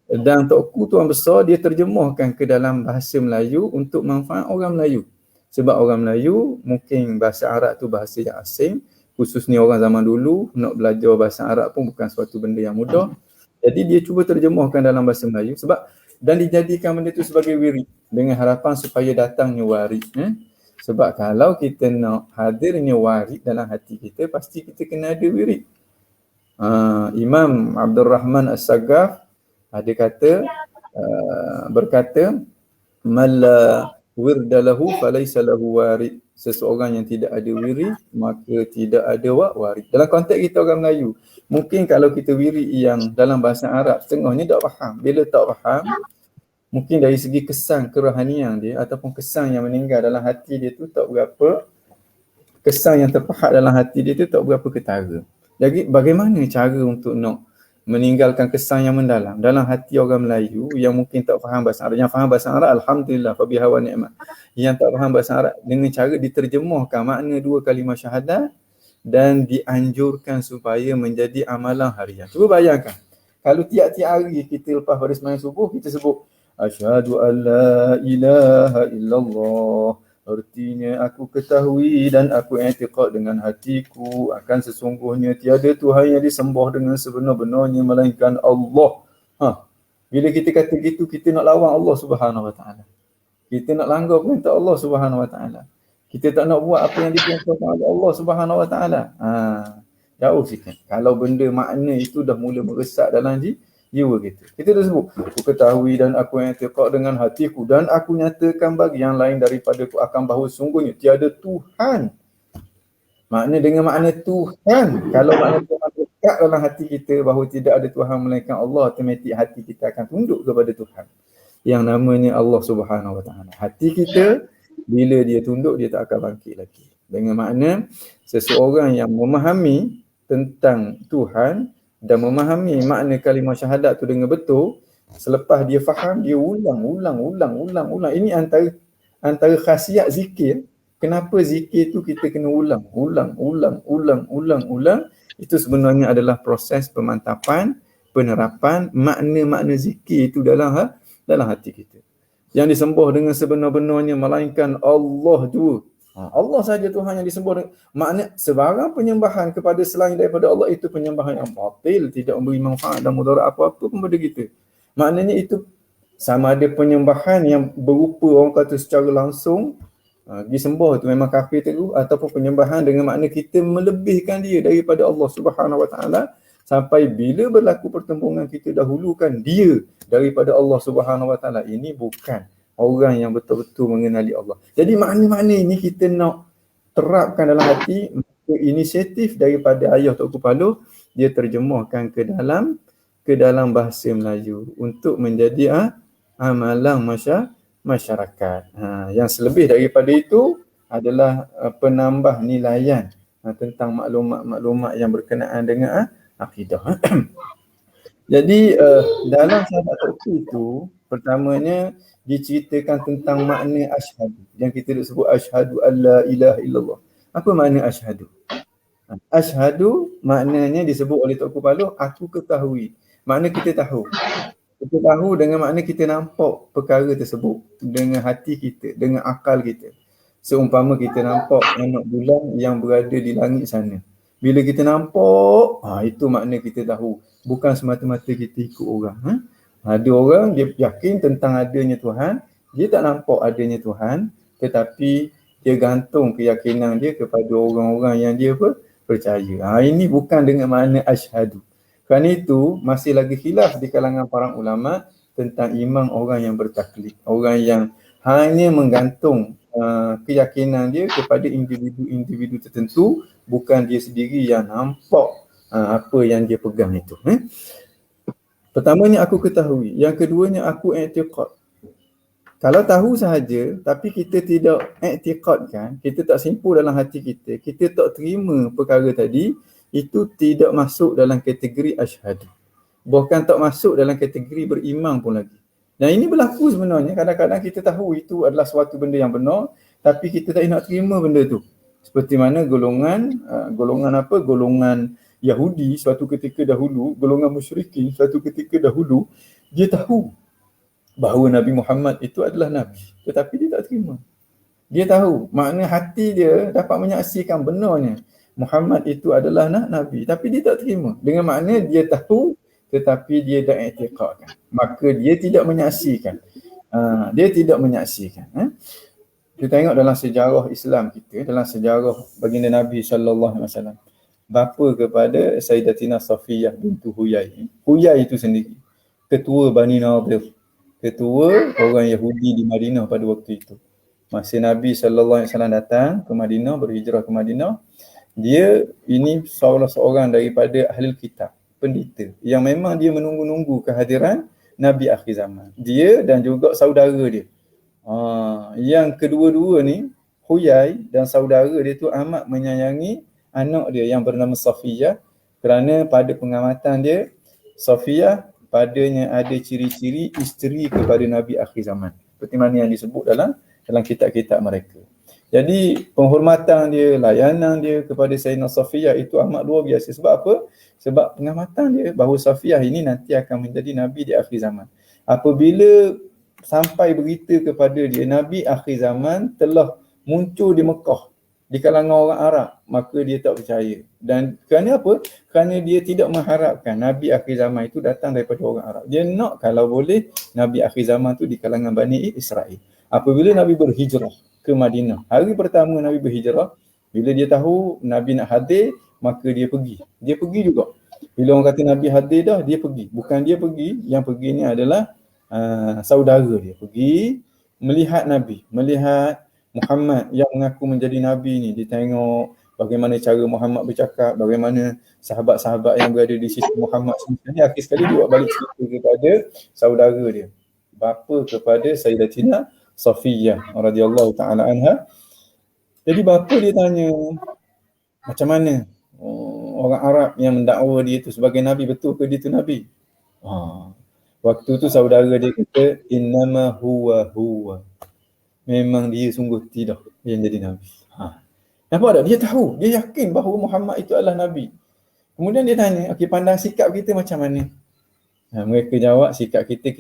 [SPEAKER 2] Dan Tengku Tuan Besar dia terjemahkan ke dalam bahasa Melayu untuk manfaat orang Melayu. Sebab orang Melayu mungkin bahasa Arab tu bahasa yang asing, khususnya orang zaman dulu nak belajar bahasa Arab pun bukan suatu benda yang mudah. Jadi dia cuba terjemahkan dalam bahasa Melayu dan dijadikan benda tu sebagai wirid dengan harapan supaya datangnya warid. Sebab kalau kita nak hadirnya warid dalam hati kita, pasti kita kena ada wirid. Imam Abdul Rahman As-Saggaf ada berkata malla wirdalahu falaysa lahu warid. Seseorang yang tidak ada wirid maka tidak ada warid. Dalam konteks kita orang Melayu, mungkin kalau kita wirid yang dalam bahasa Arab setengahnya tak faham. Bila tak faham, mungkin dari segi kesan kerohanian dia ataupun kesan yang meninggal dalam hati dia tu tak berapa, kesan yang terpahat dalam hati dia tu tak berapa ketara. Jadi bagaimana cara untuk nak meninggalkan kesan yang mendalam dalam hati orang Melayu yang mungkin tak faham bahasa Arab? Yang faham bahasa Arab, alhamdulillah, fa biha wa ni'mat. Yang tak faham bahasa Arab, dengan cara diterjemahkan makna dua kalimah syahadat dan dianjurkan supaya menjadi amalan harian. Cuba bayangkan, kalau tiap-tiap hari kita lepas pada sembahyang subuh kita sebut Asyhadu an la ilaha illallah. Artinya aku ketahui dan aku i'tiqad dengan hatiku akan sesungguhnya tiada Tuhan yang disembah dengan sebenar-benarnya melainkan Allah. Bila kita kata gitu, kita nak lawan Allah Subhanahu Wa Taala. Kita nak langgar perintah Allah Subhanahu Wa Taala. Kita tak nak buat apa yang diperintahkan oleh Allah Subhanahu Wa Taala. Jauh sikit. Kalau benda makna itu dah mula meresap dalam jiwa kita. Kita dah sebut, aku ketahui dan aku i'tiqad dengan hatiku dan aku nyatakan bagi yang lain daripada aku akan bahawa sungguhnya tiada Tuhan. Makna dengan makna Tuhan, kalau makna Tuhan dekat dalam hati kita bahawa tidak ada Tuhan melainkan Allah, automatik hati kita akan tunduk kepada Tuhan yang namanya Allah Subhanahu Wa Taala. Hati kita bila dia tunduk, dia tak akan bangkit lagi. Dengan makna seseorang yang memahami tentang Tuhan dan memahami makna kalimah syahadat tu dengan betul, selepas dia faham, dia ulang. Ini antara khasiat zikir. Kenapa zikir tu kita kena ulang. Itu sebenarnya adalah proses pemantapan, penerapan makna-makna zikir itu dalam hati kita. Yang disembah dengan sebenar-benarnya melainkan Allah tu. Allah saja Tuhan yang disembah. Makna sebarang penyembahan kepada selain daripada Allah itu penyembahan yang batil, tidak memberi manfaat dan mudarat apa-apa kepada kita. Maknanya itu sama ada penyembahan yang berupa orang kata secara langsung disembah itu memang kafir terus, ataupun penyembahan dengan makna kita melebihkan dia daripada Allah Subhanahu Wa Taala, sampai bila berlaku pertembungan kita dahulukan dia daripada Allah Subhanahu Wa Taala. Ini bukan orang yang betul-betul mengenali Allah. Jadi makna-makna ini kita nak terapkan dalam hati. Inisiatif daripada ayah Tok Kepala, dia terjemahkan ke dalam bahasa Melayu untuk menjadi amalan masyarakat. Yang selebih daripada itu adalah penambah nilaian tentang maklumat-maklumat yang berkenaan dengan akidah. Jadi dalam syahadat tauhid itu, pertamanya diceritakan tentang makna asyhadu. Yang kita sebut asyhadu alla ilaha illallah. Apa makna asyhadu? Asyhadu maknanya disebut oleh Tok Kepala, aku ketahui. Makna kita tahu. Kita tahu dengan makna kita nampak perkara tersebut dengan hati kita, dengan akal kita. Seumpama kita nampak anak bulan yang berada di langit sana. Bila kita nampak, itu makna kita tahu. Bukan semata-mata kita ikut orang. Ada orang dia yakin tentang adanya Tuhan, dia tak nampak adanya Tuhan, tetapi dia gantung keyakinan dia kepada orang-orang yang dia percaya. Ini bukan dengan makna asyhadu. Kerana itu masih lagi khilaf di kalangan para ulama tentang iman orang yang bertaklid, orang yang hanya menggantung keyakinan dia kepada individu-individu tertentu, bukan dia sendiri yang nampak apa yang dia pegang itu. Pertamanya aku ketahui, yang keduanya aku i'tiqad. Kalau tahu sahaja tapi kita tidak i'tiqadkan, kita tak simpul dalam hati kita, kita tak terima perkara tadi, itu tidak masuk dalam kategori asyhadu. Bahkan tak masuk dalam kategori beriman pun lagi. Dan ini berlaku sebenarnya, kadang-kadang kita tahu itu adalah suatu benda yang benar, tapi kita tak nak terima benda tu. Seperti mana golongan Yahudi suatu ketika dahulu, golongan musyrikin suatu ketika dahulu, dia tahu bahawa Nabi Muhammad itu adalah Nabi, tetapi dia tak terima. Dia tahu, makna hati dia dapat menyaksikan benarnya Muhammad itu adalah Nabi, tapi dia tak terima. Dengan makna dia tahu tetapi dia tak i'tiqadkan. Maka dia tidak menyaksikan. Kita tengok dalam sejarah Islam kita, dalam sejarah baginda Nabi SAW, bapa kepada Sayyidatina Safiyah bintu Huyai. Huyai itu sendiri ketua Bani Nadir, ketua orang Yahudi di Madinah pada waktu itu. Masa Nabi SAW datang ke Madinah, berhijrah ke Madinah, dia ini seorang daripada ahli kitab, pendeta, yang memang dia menunggu-nunggu kehadiran Nabi akhir zaman. Dia dan juga saudara dia. Yang kedua-dua ni, Huyai dan saudara dia tu amat menyayangi anak dia yang bernama Safiyah, kerana pada pengamatan dia, Safiyah padanya ada ciri-ciri isteri kepada Nabi akhir zaman, seperti mana yang disebut dalam kitab-kitab mereka. Jadi penghormatan dia, layanan dia kepada Sayyidina Safiyah itu amat luar biasa. Sebab apa? Sebab pengamatan dia bahawa Safiyah ini nanti akan menjadi Nabi di akhir zaman. Apabila sampai berita kepada dia Nabi akhir zaman telah muncul di Mekah di kalangan orang Arab, maka dia tak percaya. Dan kerana apa? Kerana dia tidak mengharapkan Nabi akhir zaman itu datang daripada orang Arab. Dia nak kalau boleh Nabi akhir zaman tu di kalangan Bani Israel. Apabila Nabi berhijrah ke Madinah, hari pertama Nabi berhijrah, bila dia tahu Nabi nak hadir, maka dia pergi. Dia pergi juga. Bila orang kata Nabi hadir dah, dia pergi. Bukan dia pergi, yang pergi ni adalah saudara dia. Pergi melihat Nabi, melihat Muhammad yang mengaku menjadi Nabi ni. Dia tengok bagaimana cara Muhammad bercakap, bagaimana sahabat-sahabat yang berada di sisi Muhammad. Sebenarnya akhir sekali dia buat balik cerita kepada saudara dia, bapa kepada Sayyidatina Safiyah radhiyallahu ta'ala anha. Jadi bapa dia tanya, macam mana orang Arab yang mendakwa dia tu sebagai Nabi, betul ke dia tu Nabi? Waktu tu saudara dia kata, innama huwa. Memang dia sungguh tidak yang jadi Nabi. Nampak tak? Dia tahu, dia yakin bahawa Muhammad itu adalah Nabi. Kemudian dia tanya, okey, pandang sikap kita macam mana? Mereka jawab, sikap kita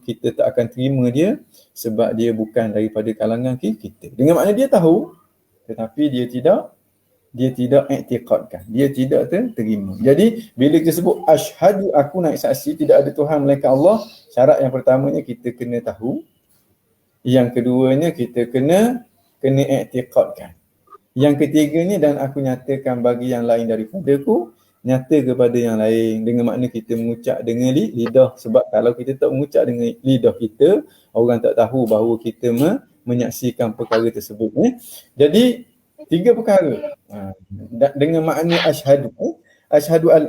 [SPEAKER 2] kita tak akan terima dia sebab dia bukan daripada kalangan kita. Dengan makna dia tahu, tetapi dia tidak i'tiqadkan. Dia tidak terima. Jadi bila kita sebut asyhadu, aku naik saksi tidak ada Tuhan melainkan Allah, syarat yang pertamanya kita kena tahu. Yang keduanya kita kena i'tiqadkan. Yang ketiganya, dan aku nyatakan bagi yang lain daripadaku, nyata kepada yang lain, dengan makna kita mengucap dengan lidah. Sebab kalau kita tak mengucap dengan lidah kita, orang tak tahu bahawa kita menyaksikan perkara tersebut. Jadi 3 perkara. Dengan makna asyhadu.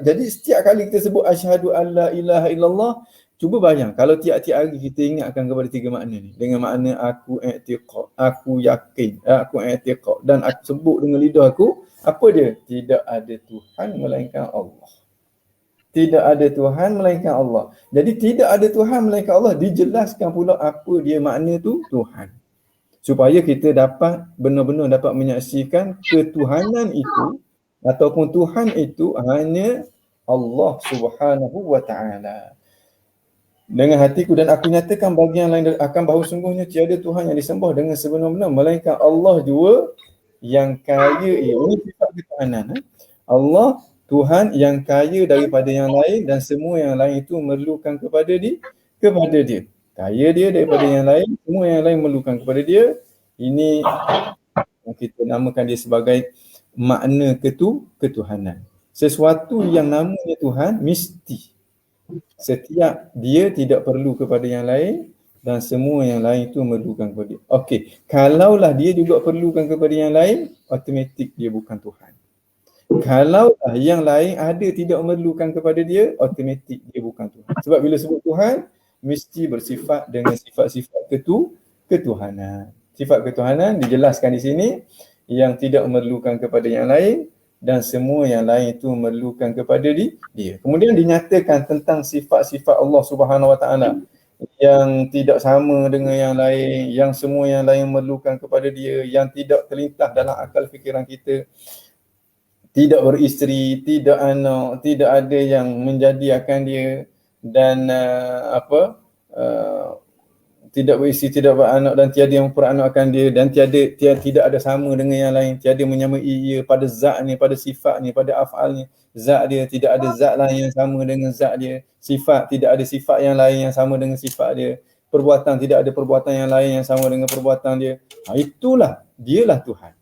[SPEAKER 2] Jadi setiap kali kita sebut asyhadu alla ilaha illallah, cuba bayang kalau tiap-tiap hari kita ingatkan kepada 3 makna ni. Dengan makna aku i'tiqad, aku yakin, aku i'tiqad, dan aku sebut dengan lidah aku, apa dia? Tidak ada Tuhan melainkan Allah. Tidak ada Tuhan melainkan Allah. Jadi tidak ada Tuhan melainkan Allah, dijelaskan pula apa dia makna tu Tuhan. Supaya kita dapat benar-benar dapat menyaksikan ketuhanan itu ataupun Tuhan itu hanya Allah Subhanahu wa ta'ala. Dengan hatiku dan aku nyatakan bagi yang lain akan bahawa sungguhnya tiada Tuhan yang disembah dengan sebenar-benar melainkan Allah jua yang kaya. Ini sifat ketuhanan. Allah Tuhan yang kaya daripada yang lain dan semua yang lain itu memerlukan kepada dia. Kaya dia daripada yang lain, semua yang lain memerlukan kepada dia. Ini kita namakan dia sebagai makna ketuhanan. Sesuatu yang namanya Tuhan mesti setiap dia tidak perlu kepada yang lain dan semua yang lain itu memerlukan kepada dia. Okey, kalaulah dia juga perlukan kepada yang lain, automatik dia bukan Tuhan. Kalaulah yang lain ada tidak memerlukan kepada dia, automatik dia bukan Tuhan. Sebab bila sebut Tuhan, mesti bersifat dengan sifat-sifat ketuhanan. Sifat ketuhanan dijelaskan di sini, yang tidak memerlukan kepada yang lain dan semua yang lain itu memerlukan kepada dia. Kemudian dinyatakan tentang sifat-sifat Allah Subhanahu Wa Taala yang tidak sama dengan yang lain, yang semua yang lain memerlukan kepada dia, yang tidak terlintas dalam akal fikiran kita, tidak beristeri, tidak anak, tidak ada yang menjadikan dia, dan tidak beristeri, tidak beranak, dan tiada yang memperanakkan dia, dan tidak ada sama dengan yang lain, tiada menyamai ia pada zatnya, pada sifatnya, pada af'alnya. Zat dia, tidak ada zat lain yang sama dengan zat dia. Sifat, tidak ada sifat yang lain yang sama dengan sifat dia. Perbuatan, tidak ada perbuatan yang lain yang sama dengan perbuatan dia. Itulah, dialah Tuhan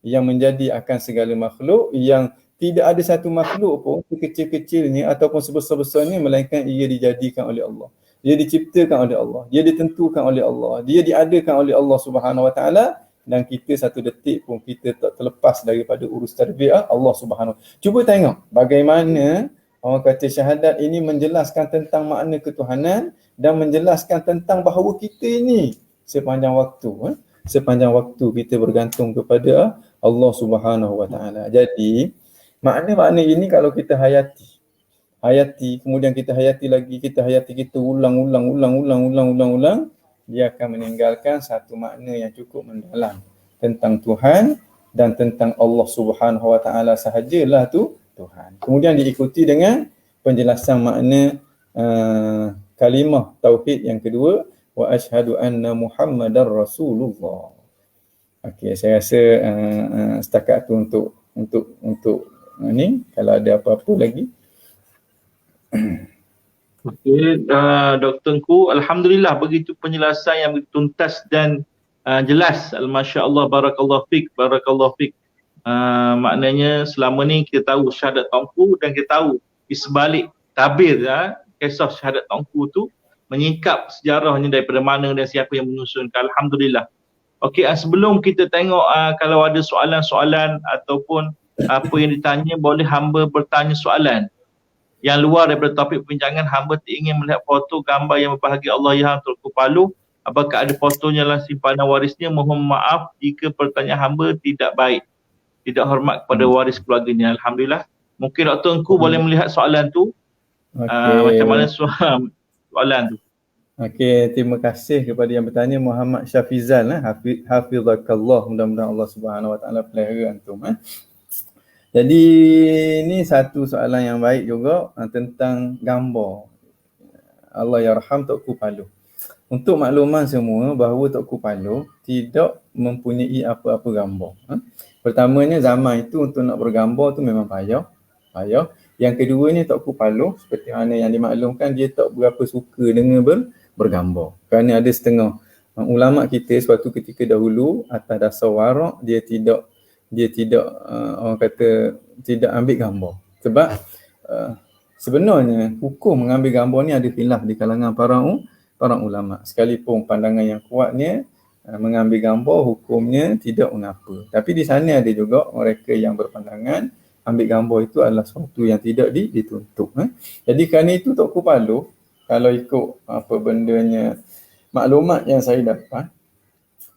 [SPEAKER 2] yang menjadi akan segala makhluk, yang tidak ada satu makhluk pun sekecil-kecilnya ataupun sebesar-besarnya melainkan ia dijadikan oleh Allah. Dia diciptakan oleh Allah, dia ditentukan oleh Allah, dia diadakan oleh Allah Subhanahu Wa Taala, dan kita satu detik pun kita tak terlepas daripada urus tarbiyah Allah Subhanahu. Cuba tengok bagaimana orang kata syahadat ini menjelaskan tentang makna ketuhanan dan menjelaskan tentang bahawa kita ini sepanjang waktu kita bergantung kepada Allah Subhanahu Wa Taala. Jadi makna-makna ini kalau kita hayati, kemudian kita hayati lagi, kita ulang, dia akan meninggalkan satu makna yang cukup mendalam tentang Tuhan dan tentang Allah Subhanahu Wa Taala sahajalah tu Tuhan. Kemudian diikuti dengan penjelasan makna kalimah tauhid yang kedua, wa asyhadu anna Muhammadar Rasulullah. Okey, saya rasa setakat tu untuk ni. Kalau ada apa-apa lagi.
[SPEAKER 1] Okey, Dr. Engku, alhamdulillah begitu penjelasan yang begitu tuntas dan jelas. Masya-Allah, barakallahu fik, barakallahu fik. Maknanya selama ni kita tahu syahadat Tongku dan kita tahu di sebalik tabir kisah syahadat Tongku tu menyingkap sejarahnya daripada mana dan siapa yang menyusunkan. Alhamdulillah. Okey, sebelum kita tengok kalau ada soalan-soalan ataupun apa yang ditanya, boleh hamba bertanya soalan yang luar daripada topik perbincangan. Hamba ingin melihat foto gambar yang berbahagia Allah yang Tuanku Palu. Apakah ada fotonya dalam simpanan warisnya? Mohon maaf jika pertanyaan hamba tidak baik, tidak hormat kepada waris keluarganya. Alhamdulillah. Mungkin Dr. Engku boleh melihat soalan tu. Macam mana soalan tu?
[SPEAKER 2] Okey, terima kasih kepada yang bertanya, Muhammad Syafizal. Hafizakallah. Mudah-mudahan Allah Subhanahu Wa Taala pelihara antum. Jadi ni satu soalan yang baik juga tentang gambar. Allah yarham Tuanku Palu. Untuk makluman semua bahawa Tuanku Palu tidak mempunyai apa-apa gambar. Pertamanya zaman itu untuk nak bergambar tu memang payah. Yang keduanya Tuanku Palu seperti mana yang dimaklumkan, dia tak berapa suka dengan bergambar. Kerana ada setengah ulama kita suatu ketika dahulu atas dasar warak dia tidak orang kata tidak ambil gambar. Sebab sebenarnya hukum mengambil gambar ni ada khilaf di kalangan para ulama. Sekalipun pandangan yang kuatnya mengambil gambar hukumnya tidak mengapa. Tapi di sana ada juga mereka yang berpandangan ambil gambar itu adalah sesuatu yang tidak dituntut. Jadi kerana itu Tuanku Palu, kalau ikut apa bendanya maklumat yang saya dapat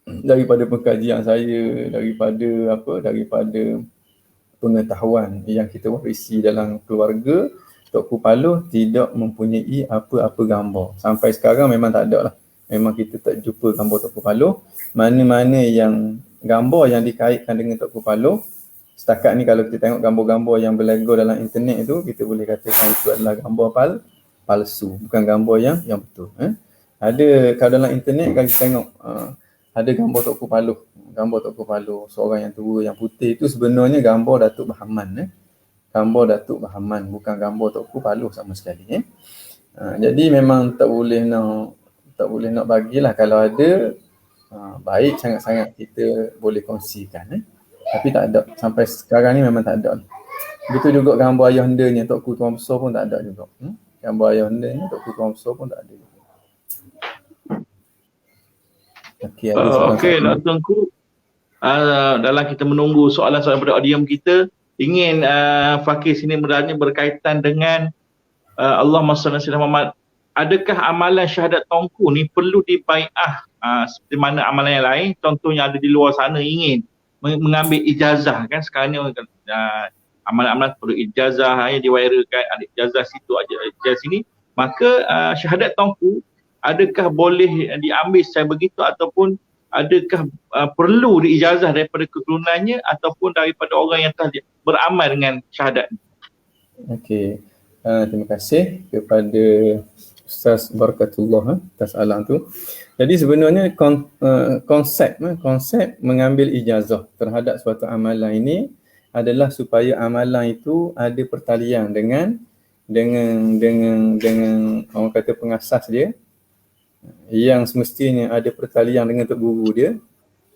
[SPEAKER 2] daripada pengkajian saya, daripada pengetahuan yang kita warisi dalam keluarga, Tuanku Palu tidak mempunyai apa-apa gambar. Sampai sekarang memang tak ada lah. Memang kita tak jumpa gambar Tuanku Palu. Mana-mana yang gambar yang dikaitkan dengan Tuanku Palu, setakat ni kalau kita tengok gambar-gambar yang berlego dalam internet tu, kita boleh katakan itu adalah gambar palsu, bukan gambar yang betul. Ada kalau dalam internet kalau kita tengok ada gambar Tuanku Palu, seorang yang tua yang putih, itu sebenarnya gambar Datuk Bahaman. Gambar Datuk Bahaman, bukan gambar Tuanku Palu sama sekali. Jadi memang tak boleh nak bagilah. Kalau ada baik sangat-sangat kita boleh kongsikan. Tapi tak ada. Sampai sekarang ni memang tak ada. Begitu juga gambar ayahandanya Tuanku Tuan Besar pun tak ada juga. Gambar ayahandanya Tuanku Tuan Besar pun tak ada juga. Okey,
[SPEAKER 1] Dr. Engku, dalam kita menunggu soalan-soalan daripada audiens kita, ingin Fakir sini berkaitan dengan Allahumma salli ala Muhammad. Adakah amalan syahadat Tongku ni perlu dibai'ah seperti mana amalan yang lain? Contohnya ada di luar sana ingin mengambil ijazah, kan sekarang ni amalan-amalan perlu ijazah, hanya diwairakan ada ijazah situ, ada ijazah sini. Maka syahadat Tongku adakah boleh diambil secara begitu, ataupun adakah perlu diijazah daripada keturunannya ataupun daripada orang yang telah beramal dengan syahadat?
[SPEAKER 2] Okey. Terima kasih kepada Ustaz Barakatullah atas soalan tu. Jadi sebenarnya konsep mengambil ijazah terhadap suatu amalan ini adalah supaya amalan itu ada pertalian dengan orang kata pengasas dia, yang semestinya ada pertalian dengan tok guru dia,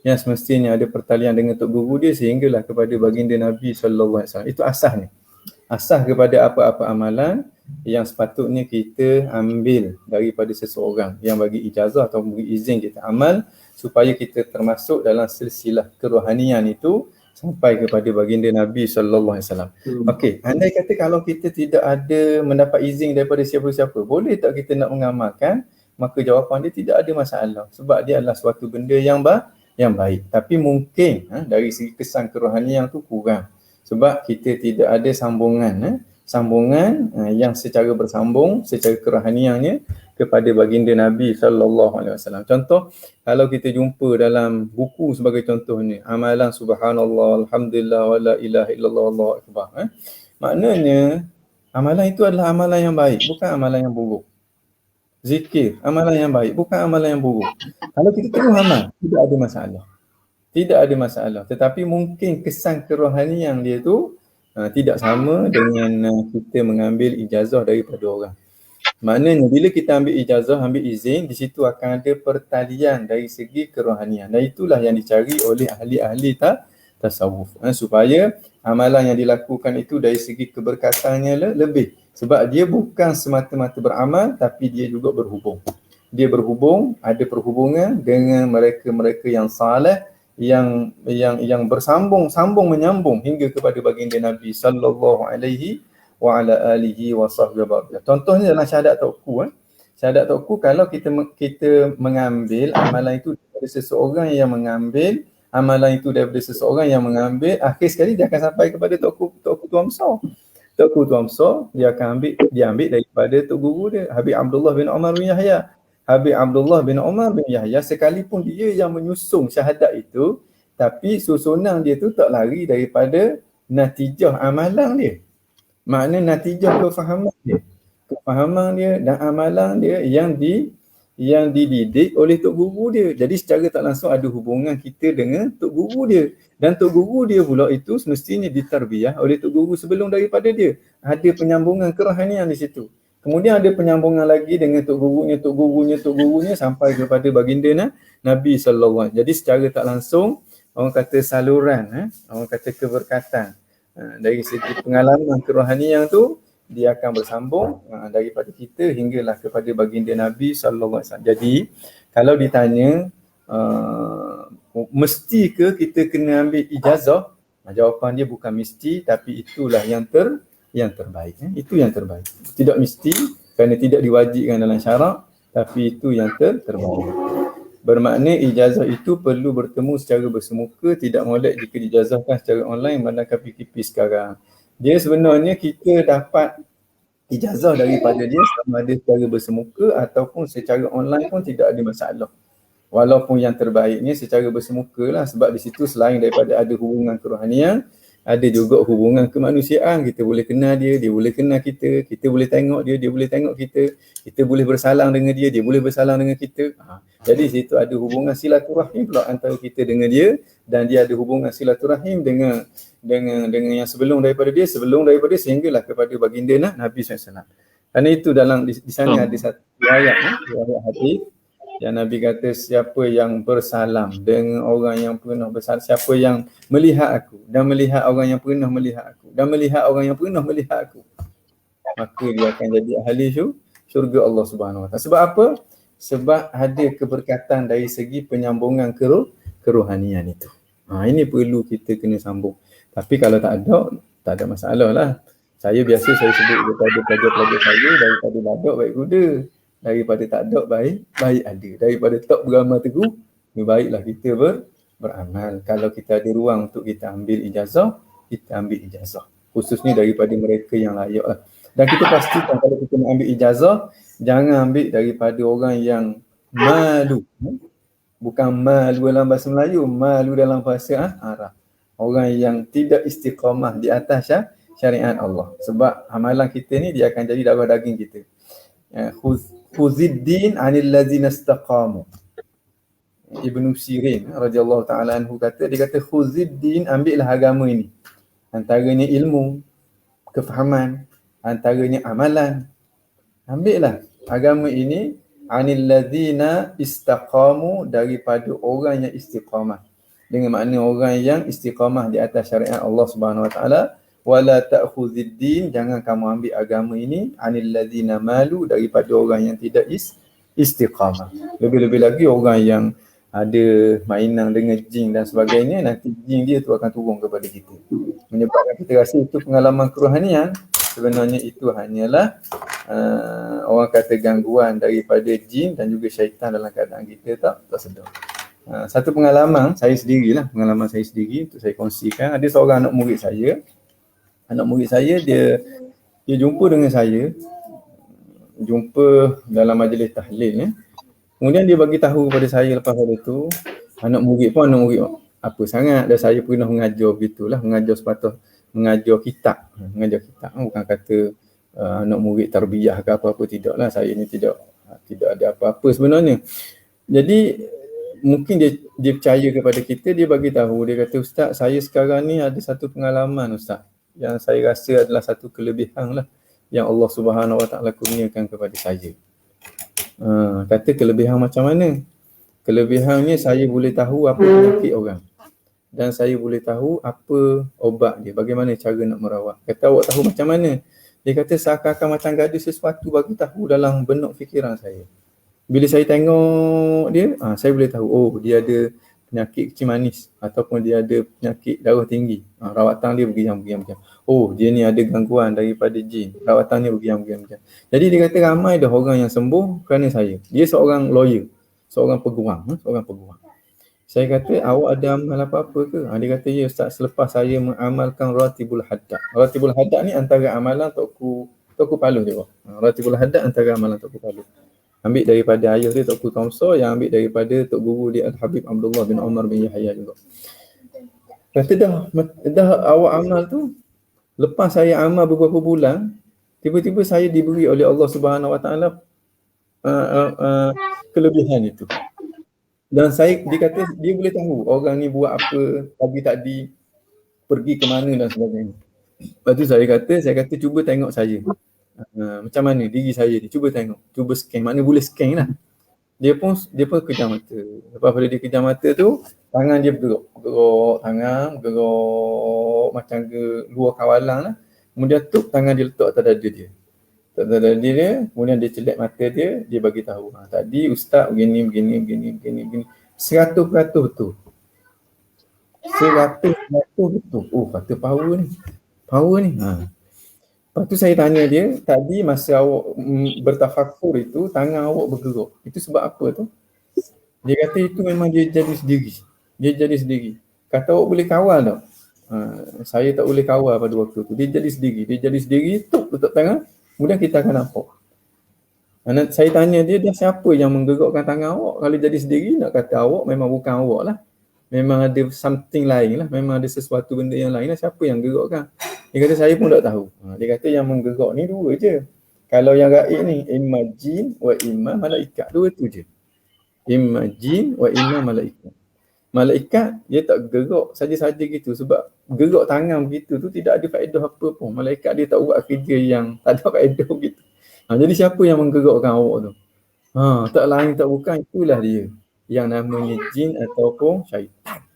[SPEAKER 2] yang semestinya ada pertalian dengan tok guru dia sehinggalah kepada baginda Nabi sallallahu alaihi wasallam. Itu asasnya. Asas kepada apa-apa amalan yang sepatutnya kita ambil daripada seseorang yang bagi ijazah atau bagi izin kita amal, supaya kita termasuk dalam silsilah kerohanian itu sampai kepada baginda Nabi sallallahu alaihi wasallam. Okey, andai kata kalau kita tidak ada mendapat izin daripada siapa-siapa, boleh tak kita nak mengamalkan? Maka jawapan dia tidak ada masalah, sebab dia adalah suatu benda yang baik. Tapi mungkin dari segi kesan kerohanian tu kurang, sebab kita tidak ada sambungan yang secara bersambung secara kerohaniannya kepada baginda Nabi sallallahu alaihi wasallam. Contoh, kalau kita jumpa dalam buku sebagai contohnya, amalan subhanallah, alhamdulillah, wala ilaha illallah, Allahu akbar. Maknanya amalan itu adalah amalan yang baik, bukan amalan yang buruk. zikir, amalan yang baik, bukan amalan yang buruk. Kalau kita terus amal, tidak ada masalah. Tidak ada masalah. Tetapi mungkin kesan kerohanian dia tu tidak sama dengan kita mengambil ijazah daripada orang. Maknanya bila kita ambil ijazah, ambil izin, di situ akan ada pertalian dari segi kerohanian. Dan itulah yang dicari oleh ahli-ahli tasawuf. Supaya amalan yang dilakukan itu dari segi keberkatannya lebih. Sebab dia bukan semata-mata beramal, tapi dia juga berhubung. Dia berhubung, ada perhubungan dengan mereka-mereka yang saleh, yang bersambung menyambung hingga kepada baginda Nabi sallallahu alaihi wa ala alihi wa sahbihi. Contohnya dalam syahadat tauqu. Syahadat tauqu, kalau kita mengambil amalan itu daripada seseorang yang mengambil, amalan itu daripada seseorang yang mengambil, akhir sekali dia akan sampai kepada tauqu tuan besar. Tauqu tuan besar, dia ambil daripada tok guru dia, Habib Abdullah bin Umar bin Yahya. Habib Abdullah bin Umar bin Yahya, sekalipun dia yang menyusung syahadat itu, tapi susunan dia tu tak lari daripada natijah amalan dia. Makna natijah kefahaman dia dan amalan dia yang dididik oleh tok guru dia. Jadi secara tak langsung ada hubungan kita dengan tok guru dia. Dan tok guru dia pula itu semestinya ditarbiyah oleh tok guru sebelum daripada dia. Ada penyambungan kerohanian di situ. Kemudian ada penyambungan lagi dengan tok gurunya sampai kepada baginda Nabi sallallahu alaihi wasallam. Jadi secara tak langsung orang kata saluran, orang kata keberkatan dari segi pengalaman kerohanian tu dia akan bersambung daripada kita hinggalah kepada baginda Nabi sallallahu alaihi wasallam. Jadi kalau ditanya mesti ke kita kena ambil ijazah, jawapan dia bukan mesti, tapi itulah yang terbaik. Itu yang terbaik. Tidak mesti kerana tidak diwajibkan dalam syarak, tapi itu yang terbaik. Bermakna ijazah itu perlu bertemu secara bersemuka, tidak molek jika dijazahkan secara online mandangkan PKP sekarang. Dia sebenarnya kita dapat ijazah daripada dia sama ada secara bersemuka ataupun secara online pun tidak ada masalah. Walaupun yang terbaiknya secara bersemuka lah, sebab di situ selain daripada ada hubungan kerohanian, ada juga hubungan kemanusiaan. Kita boleh kenal dia boleh kenal kita, kita boleh tengok dia boleh tengok kita boleh bersalang dengan dia boleh bersalang dengan kita. Jadi situ ada hubungan silaturahim pula antara kita dengan dia, dan dia ada hubungan silaturahim dengan yang sebelum daripada dia sehinggalah kepada baginda Nabi SAW. Kerana itu dalam di sana ada satu ayat hadis yang Nabi kata, siapa yang bersalam dengan orang yang pernah bersalam, siapa yang melihat aku dan melihat orang yang pernah melihat aku dan melihat orang yang pernah melihat aku, maka dia akan jadi ahli syurga Allah Subhanahu Wa Taala. Sebab apa? Sebab ada keberkatan dari segi penyambungan kerohanian itu. Ini perlu kita kena sambung. Tapi kalau tak ada masalah lah. Saya sebut kepada pelajar-pelajar saya, daripada ladok baik kuda, daripada tak ada baik ada, daripada tak beramal teguh, lebih baiklah kita beramal. Kalau kita ada ruang untuk kita ambil ijazah, kita ambil ijazah, khususnya daripada mereka yang layak lah. Dan kita pastikan kalau kita nak ambil ijazah, jangan ambil daripada orang yang malu. Bukan malu dalam bahasa Melayu, malu dalam bahasa Arab. Orang yang tidak istiqamah di atas syariat Allah. Sebab amalan kita ni dia akan jadi darah daging kita. Khuziddin anil ladzina istaqamu. Ibnu Sirin radhiyallahu taala anhu dia kata khuziddin, ambillah agama ini. Antaranya ilmu, kefahaman, antaranya amalan. Ambillah agama ini anil ladzina istaqamu, daripada orang yang istiqamah. Dengan makna orang yang istiqamah di atas syariat Allah Subhanahu Wa Taala. Wala ta'khuziddin, jangan kamu ambil agama ini anil ladzina malu, daripada orang yang tidak istiqamah. Lebih-lebih lagi orang yang ada mainan dengan jin dan sebagainya, nanti jin dia tu akan turun kepada kita, menyebabkan kita rasa itu pengalaman kerohanian. Sebenarnya itu hanyalah orang kata gangguan daripada jin dan juga syaitan dalam keadaan kita tak sedar. Satu pengalaman saya sendiri untuk saya kongsikan. Ada seorang anak murid saya, dia jumpa dengan saya, jumpa dalam majlis tahlil. Kemudian dia bagi tahu kepada saya lepas pada tu, anak murid apa sangat, dan saya pernah mengajar begitulah, mengajar kitab, bukan kata anak murid tarbiyah ke apa-apa, tidaklah. Saya ni tidak Tidak ada apa-apa sebenarnya. Jadi mungkin dia percaya kepada kita, dia bagi tahu, dia kata, Ustaz, saya sekarang ni ada satu pengalaman Ustaz, yang saya rasa adalah satu kelebihan lah yang Allah Subhanahu Wa Taala kurniakan kepada saya. Kata kelebihan macam mana? Kelebihannya saya boleh tahu apa penyakit orang, dan saya boleh tahu apa obat dia, bagaimana cara nak merawat. Kata, awak tahu macam mana? Dia kata, seakan-akan macam ada sesuatu bagi tahu dalam benak fikiran saya. Bila saya tengok dia, saya boleh tahu, oh dia ada penyakit kecil manis ataupun dia ada penyakit darah tinggi. Rawatan dia begini. Oh, dia ni ada gangguan daripada jin. Rawatan dia begini. Jadi dia kata ramai dah orang yang sembuh kerana saya. Dia seorang lawyer, seorang peguam. Saya kata, awak ada amal apa-apa ke? Dia kata, ya Ustaz, selepas saya mengamalkan Ratibul Haddad. Ratibul Haddad ni antara amalan Tokku Palu dia. Ratibul Haddad antara amalan Tokku Palu. Ambil daripada ayah dia Tokku Kamsor, yang ambil daripada Tok Guru dia Al-Habib Abdullah bin Umar bin Yahya juga. Kata dah awak amal tu, lepas saya amal beberapa bulan, tiba-tiba saya diberi oleh Allah Subhanahu Wa Taala kelebihan itu. Dan dia kata dia boleh tahu orang ni buat apa pagi tadi, pergi ke mana dan sebagainya. Lepas tu saya kata cuba tengok saya. Macam mana diri saya ni, cuba tengok, cuba scan, mana boleh scan lah. Dia pun kejam mata. Lepas pada dia kejam mata tu, tangan dia bergerak macam ke luar kawalan lah. Kemudian tangan dia letak atas dada dia. Kemudian dia celak mata dia bagi tahu, tadi Ustaz begini. 100% betul. 100% betul. Oh, kata power ni. Lepas tu saya tanya dia, tadi masa awak bertafakur itu, tangan awak bergerak. Itu sebab apa tu? Dia kata itu memang dia jadi sendiri. Kata, awak boleh kawal tak? Saya tak boleh kawal pada waktu tu. Dia jadi sendiri, tutup tangan, kemudian kita akan nampak. Saya tanya dia, siapa yang menggerakkan tangan awak? Kalau jadi sendiri, nak kata awak memang bukan awak lah. Memang ada something lain lah. Memang ada sesuatu benda yang lain lah. Siapa yang gerakkan? Dia kata, saya pun tak tahu. Dia kata yang menggerak ni dua je. Kalau yang gaib ni, imma jin wa imma malaikat. Dua tu je. Imma jin wa imma malaikat. Malaikat, dia tak gerak saja-saja gitu. Sebab gerak tangan begitu tu tidak ada faedah apa pun. Malaikat dia tak buat kerja yang tak ada faedah begitu. Jadi siapa yang menggerakkan awak tu? Tak lain tak bukan, itulah dia. Yang namanya jin ataupun syaitan.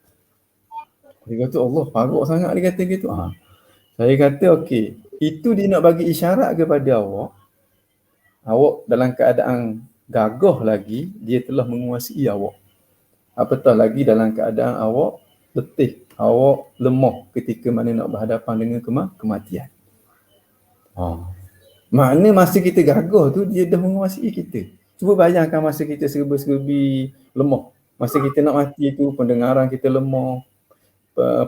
[SPEAKER 2] Dia kata, Allah, paruk sangat dia kata gitu. Saya kata, okey. Itu dia nak bagi isyarat kepada awak. Awak dalam keadaan gagah lagi, dia telah menguasai awak. Apatah lagi dalam keadaan awak letih, awak lemah ketika mana nak berhadapan dengan kematian. Makna masa kita gagah tu, dia dah menguasai kita. Cuba bayangkan masa kita serba-serbi lemah. Masa kita nak mati tu, pendengaran kita lemah,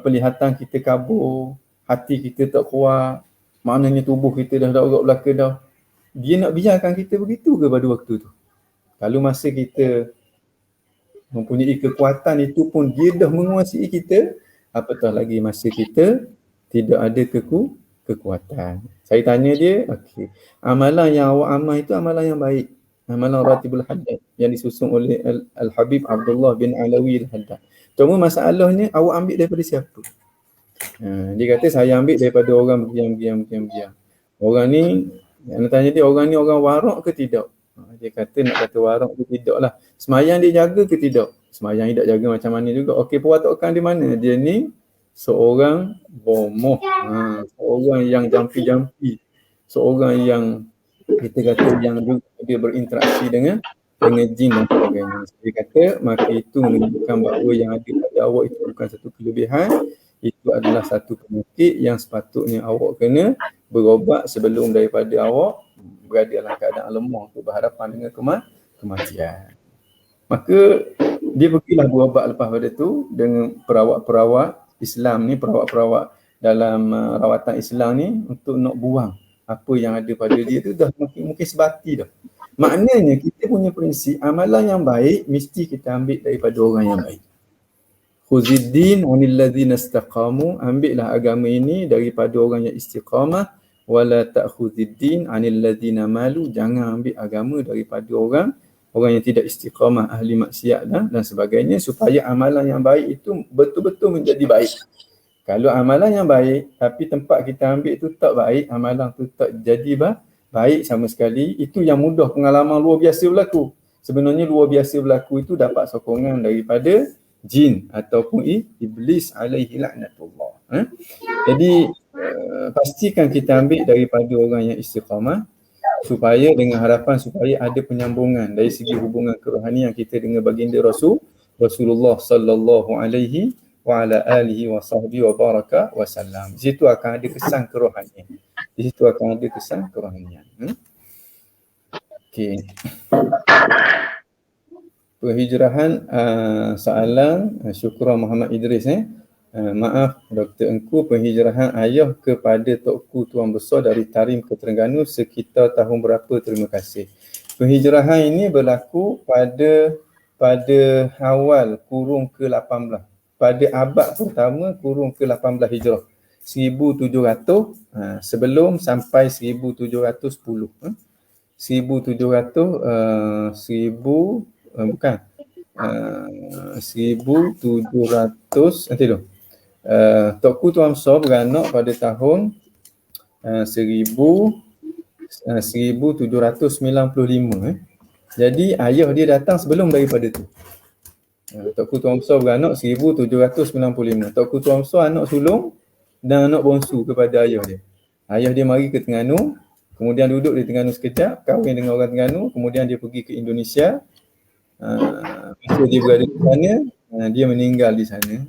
[SPEAKER 2] penglihatan kita kabur, hati kita tak kuat, maknanya tubuh kita dah urat belaka dah. Dia nak biarkan kita begitu ke pada waktu tu? Kalau masa kita mempunyai kekuatan itu pun dia dah menguasai kita, apatah lagi masa kita tidak ada kekuatan. Saya tanya dia, okey, amalan yang awak amal itu amalan yang baik. Amalan Ratibul Haddad yang disusun oleh Al-Habib Abdullah bin Alawi Al-Haddad. Cuma masalahnya awak ambil daripada siapa? Dia kata saya ambil daripada orang bergiam. Orang ni, yang tanya dia, orang ni orang warak ke tidak? Dia kata nak kata warak ke tidak lah. Semayang dia jaga ke tidak? Semayang dia tak jaga macam mana juga. Okey, perwatakan di mana? Dia ni seorang bomoh. Seorang yang jampi-jampi. Seorang yang kita kata yang dia berinteraksi dengan jin dan sebagainya. Dia kata maka itu menunjukkan bahawa yang ada pada awak itu bukan satu kelebihan. Itu adalah satu penyakit yang sepatutnya awak kena berobat sebelum daripada awak berada dalam keadaan lemah untuk berhadapan dengan kematian. Maka dia pergilah berobat lepas pada tu dengan perawat-perawat Islam ni, perawat-perawat dalam rawatan Islam ni untuk nak buang apa yang ada pada dia tu dah mungkin sebati dah. Maknanya kita punya prinsip amalan yang baik mesti kita ambil daripada orang yang baik. Khuziddin anil ladzina istaqamu, ambillah agama ini daripada orang yang istiqamah. wala ta'khudziddin 'anil ladzina malu, jangan ambil agama daripada orang yang tidak istiqamah, ahli maksiat dan sebagainya, supaya amalan yang baik itu betul-betul menjadi baik. Kalau amalan yang baik tapi tempat kita ambil itu tak baik, amalan tu tak jadi baik sama sekali, itu yang mudah pengalaman luar biasa berlaku. Sebenarnya luar biasa berlaku itu dapat sokongan daripada jin ataupun iblis alaihi laknatullah. Jadi pastikan kita ambil daripada orang yang istiqamah, supaya dengan harapan supaya ada penyambungan dari segi hubungan kerohanian kita dengan baginda Rasulullah sallallahu alaihi wa ala alihi wa sahbihi wa baraka wasallam. Di situ akan ada kesan kerohanian. Okey. Penghijrahan, soalan Syukran Muhammad Idris. Maaf Dr. Engku, penghijrahan ayah kepada Tokku Tuan Besar dari Tarim ke Terengganu sekitar tahun berapa? Terima kasih. Penghijrahan ini berlaku pada awal kurung ke-18. Pada abad pertama kurung ke-18 Hijrah. 1700 sebelum sampai 1710. 1700 nanti dulu. Tokku Tuan Besar beranak pada tahun 1795. Jadi ayah dia datang sebelum daripada tu. Tokku Tuan Besar beranak 1795. Tokku Tuan Besar anak sulung dan anak bongsu kepada ayah dia. Ayah dia mari ke Terengganu, kemudian duduk di Terengganu sekejap, kahwin dengan orang Terengganu, kemudian dia pergi ke Indonesia. Masa dia berada di sana, dia meninggal di sana.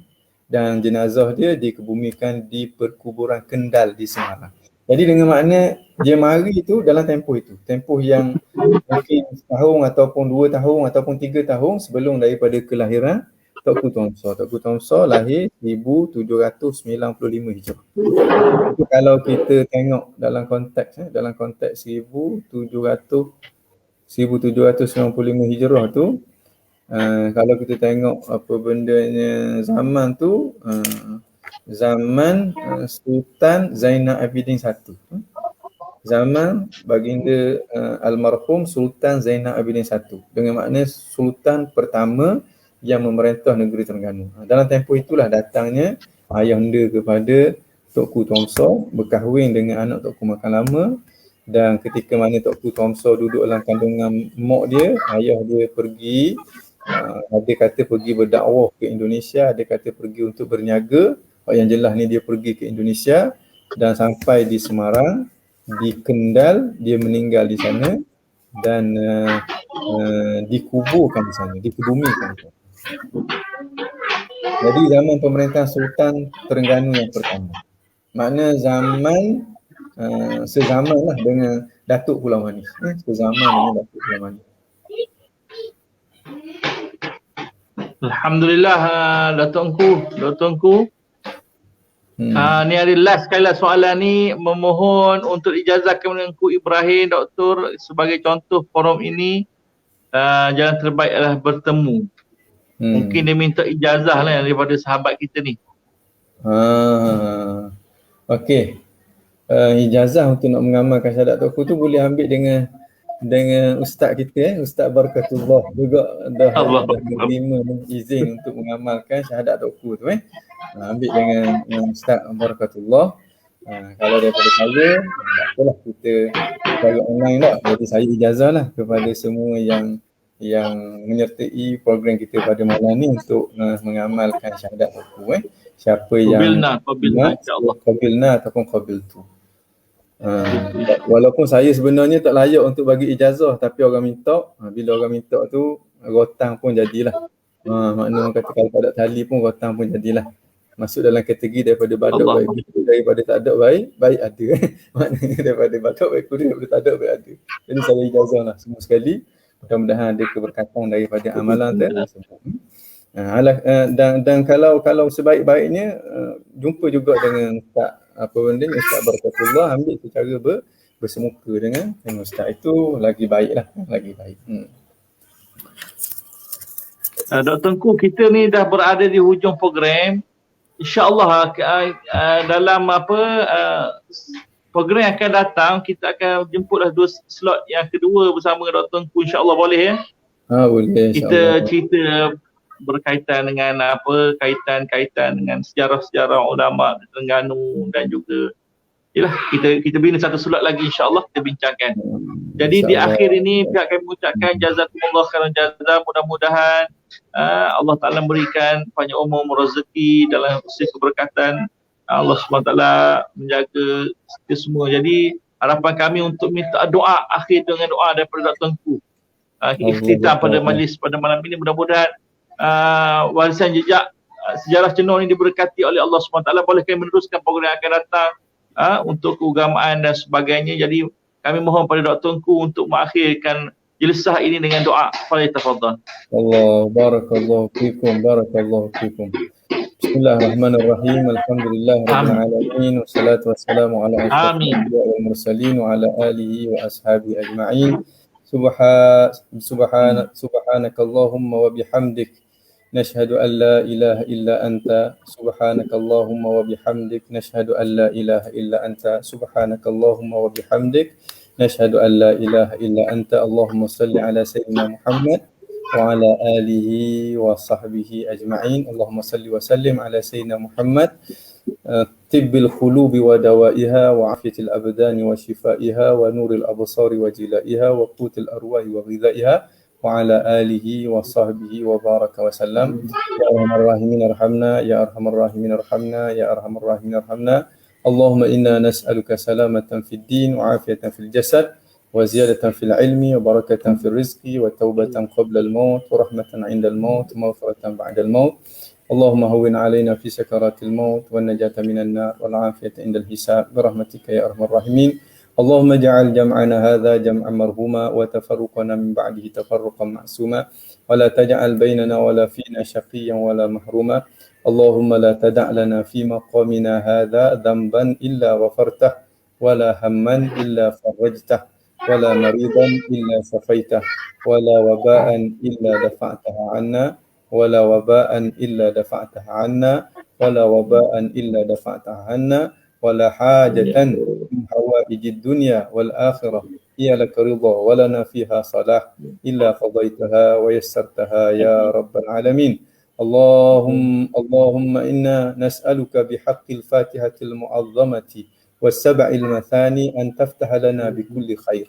[SPEAKER 2] Dan jenazah dia dikebumikan di perkuburan Kendal di Semarang. Jadi dengan makna dia mari itu dalam tempoh yang mungkin setahun ataupun 2 tahun ataupun 3 tahun sebelum daripada kelahiran Tokku Tuan Besar. Tokku Tuan Besar lahir 1795 Hijrah. Itu kalau kita tengok dalam konteks 1795 Hijrah tu, kalau kita tengok apa bendanya zaman tu, zaman Sultan Zainal Abidin I. Zaman baginda almarhum Sultan Zainal Abidin I. Dengan makna sultan pertama yang memerintah negeri Terengganu. Dalam tempoh itulah datangnya ayahanda kepada Tokku Tuan Besar, berkahwin dengan anak Tokku Makan Lama, dan ketika mana Tokku Tuan Besar duduk dalam kandungan mak dia, ayah dia pergi, ada kata pergi berdakwah ke Indonesia, ada kata pergi untuk berniaga. Yang jelas ni dia pergi ke Indonesia dan sampai di Semarang, di Kendal dia meninggal di sana dan dikuburkan di sana, dikebumikan di sana. Jadi zaman pemerintahan Sultan Terengganu yang pertama. Makna zaman sezaman lah dengan Datuk Pulau Manis. Sezaman dengan Datuk Pulau Manis.
[SPEAKER 1] Alhamdulillah Datuk Engku. Ni ada last sekali lah soalan ni, memohon untuk ijazah kepada Engku Ibrahim Doktor sebagai contoh forum ini. Jalan terbaik adalah bertemu. Mungkin dia minta ijazah lah daripada sahabat kita ni.
[SPEAKER 2] Okey. Ijazah untuk nak mengamalkan syahadat Tokku tu boleh ambil dengan ustaz kita, Ustaz Barakatullah juga dah menerima izin untuk mengamalkan syahadat Tokku tu. Ambil dengan Ustaz Barakatullah. Kalau daripada saya, tak apalah kita cari online lah. Jadi saya ijazah lah kepada semua yang menyertai program kita pada malam ni untuk mengamalkan syahadat Tokku. Siapa yang qabilna ataupun qabiltu. Walaupun saya sebenarnya tak layak untuk bagi ijazah, tapi orang minta, bila orang minta tu rotang pun jadilah. Makna orang kata kalau tak ada tali pun rotang pun jadilah. Masuk dalam kategori daripada badak baik kuda, daripada tak ada baik ada. Maknanya daripada badak baik kuda, daripada tak ada baik ada. Jadi saya ijazah lah semua sekali. Mudah-mudahan ada keberkatan daripada amalan tu. Dan kalau sebaik-baiknya jumpa juga dengan Ustaz Ustaz Barakatullah, ambil secara bersemuka dengan Ustaz, itu lagi baiklah, lagi baik.
[SPEAKER 1] Dr. Engku, kita ni dah berada di hujung program. InsyaAllah dalam program yang akan datang kita akan jemputlah 2 slot yang kedua bersama Dr. Engku, insya-Allah boleh ya.
[SPEAKER 2] Boleh,
[SPEAKER 1] Kita
[SPEAKER 2] insya-Allah.
[SPEAKER 1] cerita berkaitan dengan kaitan dengan sejarah-sejarah ulama di Terengganu, dan juga yalah kita bina satu slot lagi, insya-Allah kita bincangkan. Jadi di akhir ini pihak kami mengucapkan jazakumullah khairan jazaa, mudah-mudahan Allah Ta'ala memberikan banyak umur rezeki dalam usia keberkatan. Allah SWT menjaga kita semua. Jadi harapan kami untuk minta doa akhir dengan doa daripada Dr. Engku. Ikhtitam pada majlis pada malam ini, mudah-mudahan warisan jejak sejarah Cenor ini diberkati oleh Allah SWT. Boleh kami meneruskan program yang akan datang untuk keagamaan dan sebagainya. Jadi kami mohon pada Dr. Engku untuk mengakhirkan jilsah ini dengan doa. Falyatafadhal.
[SPEAKER 2] Allah barakallahu fikum, barakallahu fikum. Bismillahirrahmanirrahim. Alhamdulillah rabbil alamin, wassalatu wassalamu ala asyrafil anbiya'i wal mursalin wa ala alihi wa ashabihi ajma'in. Subhanakallahumma wa bihamdik nashhadu an la ilaha illa anta, subhanakallahumma wa bihamdik nashhadu an la ilaha illa anta, subhanakallahumma wa bihamdik nashhadu an la ilaha illa anta. Allahumma salli ala sayyidina Muhammad wa ala alihi wa sahbihi ajma'in. Allahumma salli wa sallim ala sayyidina Muhammad tibbil qulubi wa dawaiha wa afiyatil abdani wa shifaiha wa nuril absari wa jilaiha wa qutil arwahi wa ghidaiha wa ala alihi wa sahbihi wa baraka wa sallam. Ya arhamar rahimin arhamna, ya arhamar rahimin arhamna, ya arhamar rahimin arhamna. Allahumma inna nas'aluka salamatan fid din wa afiyatan fil jasad wa ziyadatan fil ilmi wa barakatan fil rizqi wa taubatan qabla al maut wa rahmatan 'inda al maut wa maghfiratan ba'da al maut. Allahumma hawwin 'alaina fi sakaratil maut wan najata minan nar wal 'afiyata 'inda al hisab bi rahmatika ya arhamar rahimin. Allahumma ja'al jam'ana hadha jam'an marhuma wa tafarruqana min ba'dihi tafarruqan ma'suma wa la taj'al bainana wa la fina shaqiyyan wa la mahruma. Allahumma la tada' lana fi maqamina hadha dhanban illa ghafartah wa la hamman illa farajtah wa la maridan illa shafaitah wa la waba'an illa dafa'taha 'anna ولا وباء إلا دفعتها عنا ولا وباء إلا دفعتها عنا ولا حاجة من حوائج الدنيا والآخرة هي لك رضا ولنا فيها صلاح إلا قضيتها ويسرتها يا رب العالمين. اللهم إنا نسألك بحق الفاتحة المعظمة والسبع المثاني أن تفتح لنا بكل خير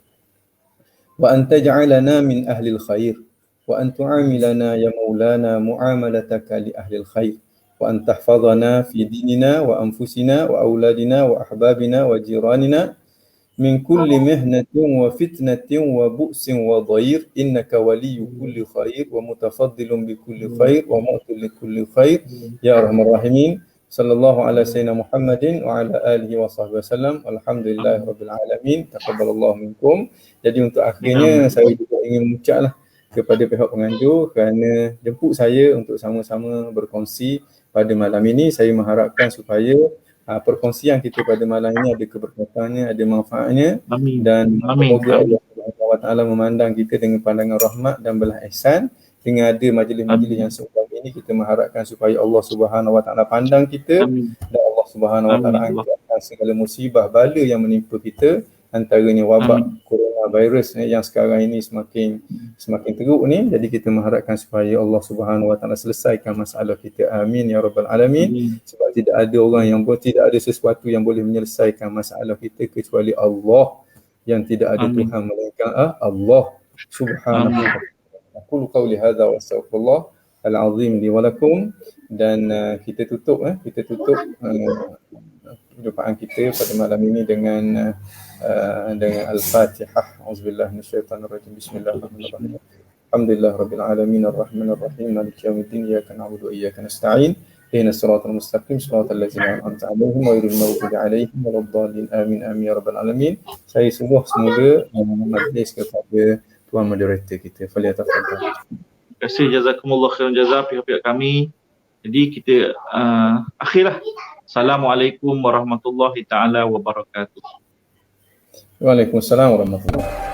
[SPEAKER 2] وأن تجعلنا من أهل الخير وأن تعاملنا يا مولانا معاملتك لأهل الخير وأن تحفظنا في ديننا وأنفسنا وأولادنا وأحبابنا وجيراننا من كل مهنة وفتنة وبؤس وضير إنك ولي كل خير ومتفضل بكل خير ومعطي لكل خير يا أرحم الراحمين. صلى الله على سيدنا محمد وعلى آله وصحبه وسلم. Alhamdulillahirabbil alamin. Taqabbalallahu minkum. Jadi untuk akhirnya saya juga ingin mengucaplah kepada pihak penganjur kerana jemput saya untuk sama-sama berkongsi pada malam ini. Saya mengharapkan supaya perkongsian kita pada malam ini ada keberkatannya, ada manfaatnya. Amin. Dan semoga Allah SWT memandang kita dengan pandangan rahmat dan belah ihsan. Dengan ada majlis-majlis yang seperti ini, kita mengharapkan supaya Allah SWT pandang kita. Amin. Dan Allah SWT angkat segala musibah bala yang menimpa kita, antaranya wabak coronavirus yang sekarang ini semakin teruk ni. Jadi kita mengharapkan supaya Allah Subhanahu Wa Taala selesaikan masalah kita. Amin ya rabbal alamin. Amin. Sebab tidak ada orang yang tidak ada sesuatu yang boleh menyelesaikan masalah kita kecuali Allah, yang tidak ada Tuhan melainkan Allah Subhanahu wa taala. Aku qauli hadza wa astaghfirullah al-azim li wa lakum. Dan kita tutup perjumpaan kita pada malam ini dengan Al-Fatihah. Auzubillahi minasyaitonirrajim. Bismillahirrahmanirrahim. Alhamdulillahirabbil alamin arrahmanir rahim maliki yaumiddin iyyaka na'budu wa iyyaka nasta'in ihdinas siratal mustaqim siratal ladzina an'amta 'alaihim ghairil maghdubi 'alaihim waladdallin. Amin amin ya rabbal alamin. Saya semoga majlis kepada tuan moderator kita. Falyatafadhal.
[SPEAKER 1] Terima kasih, jazakumullah khairan jazaa pihak-pihak kami. Jadi kita akhirlah. Assalamualaikum warahmatullahi taala wabarakatuh.
[SPEAKER 2] Waalaikumsalam warahmatullahi wabarakatuh.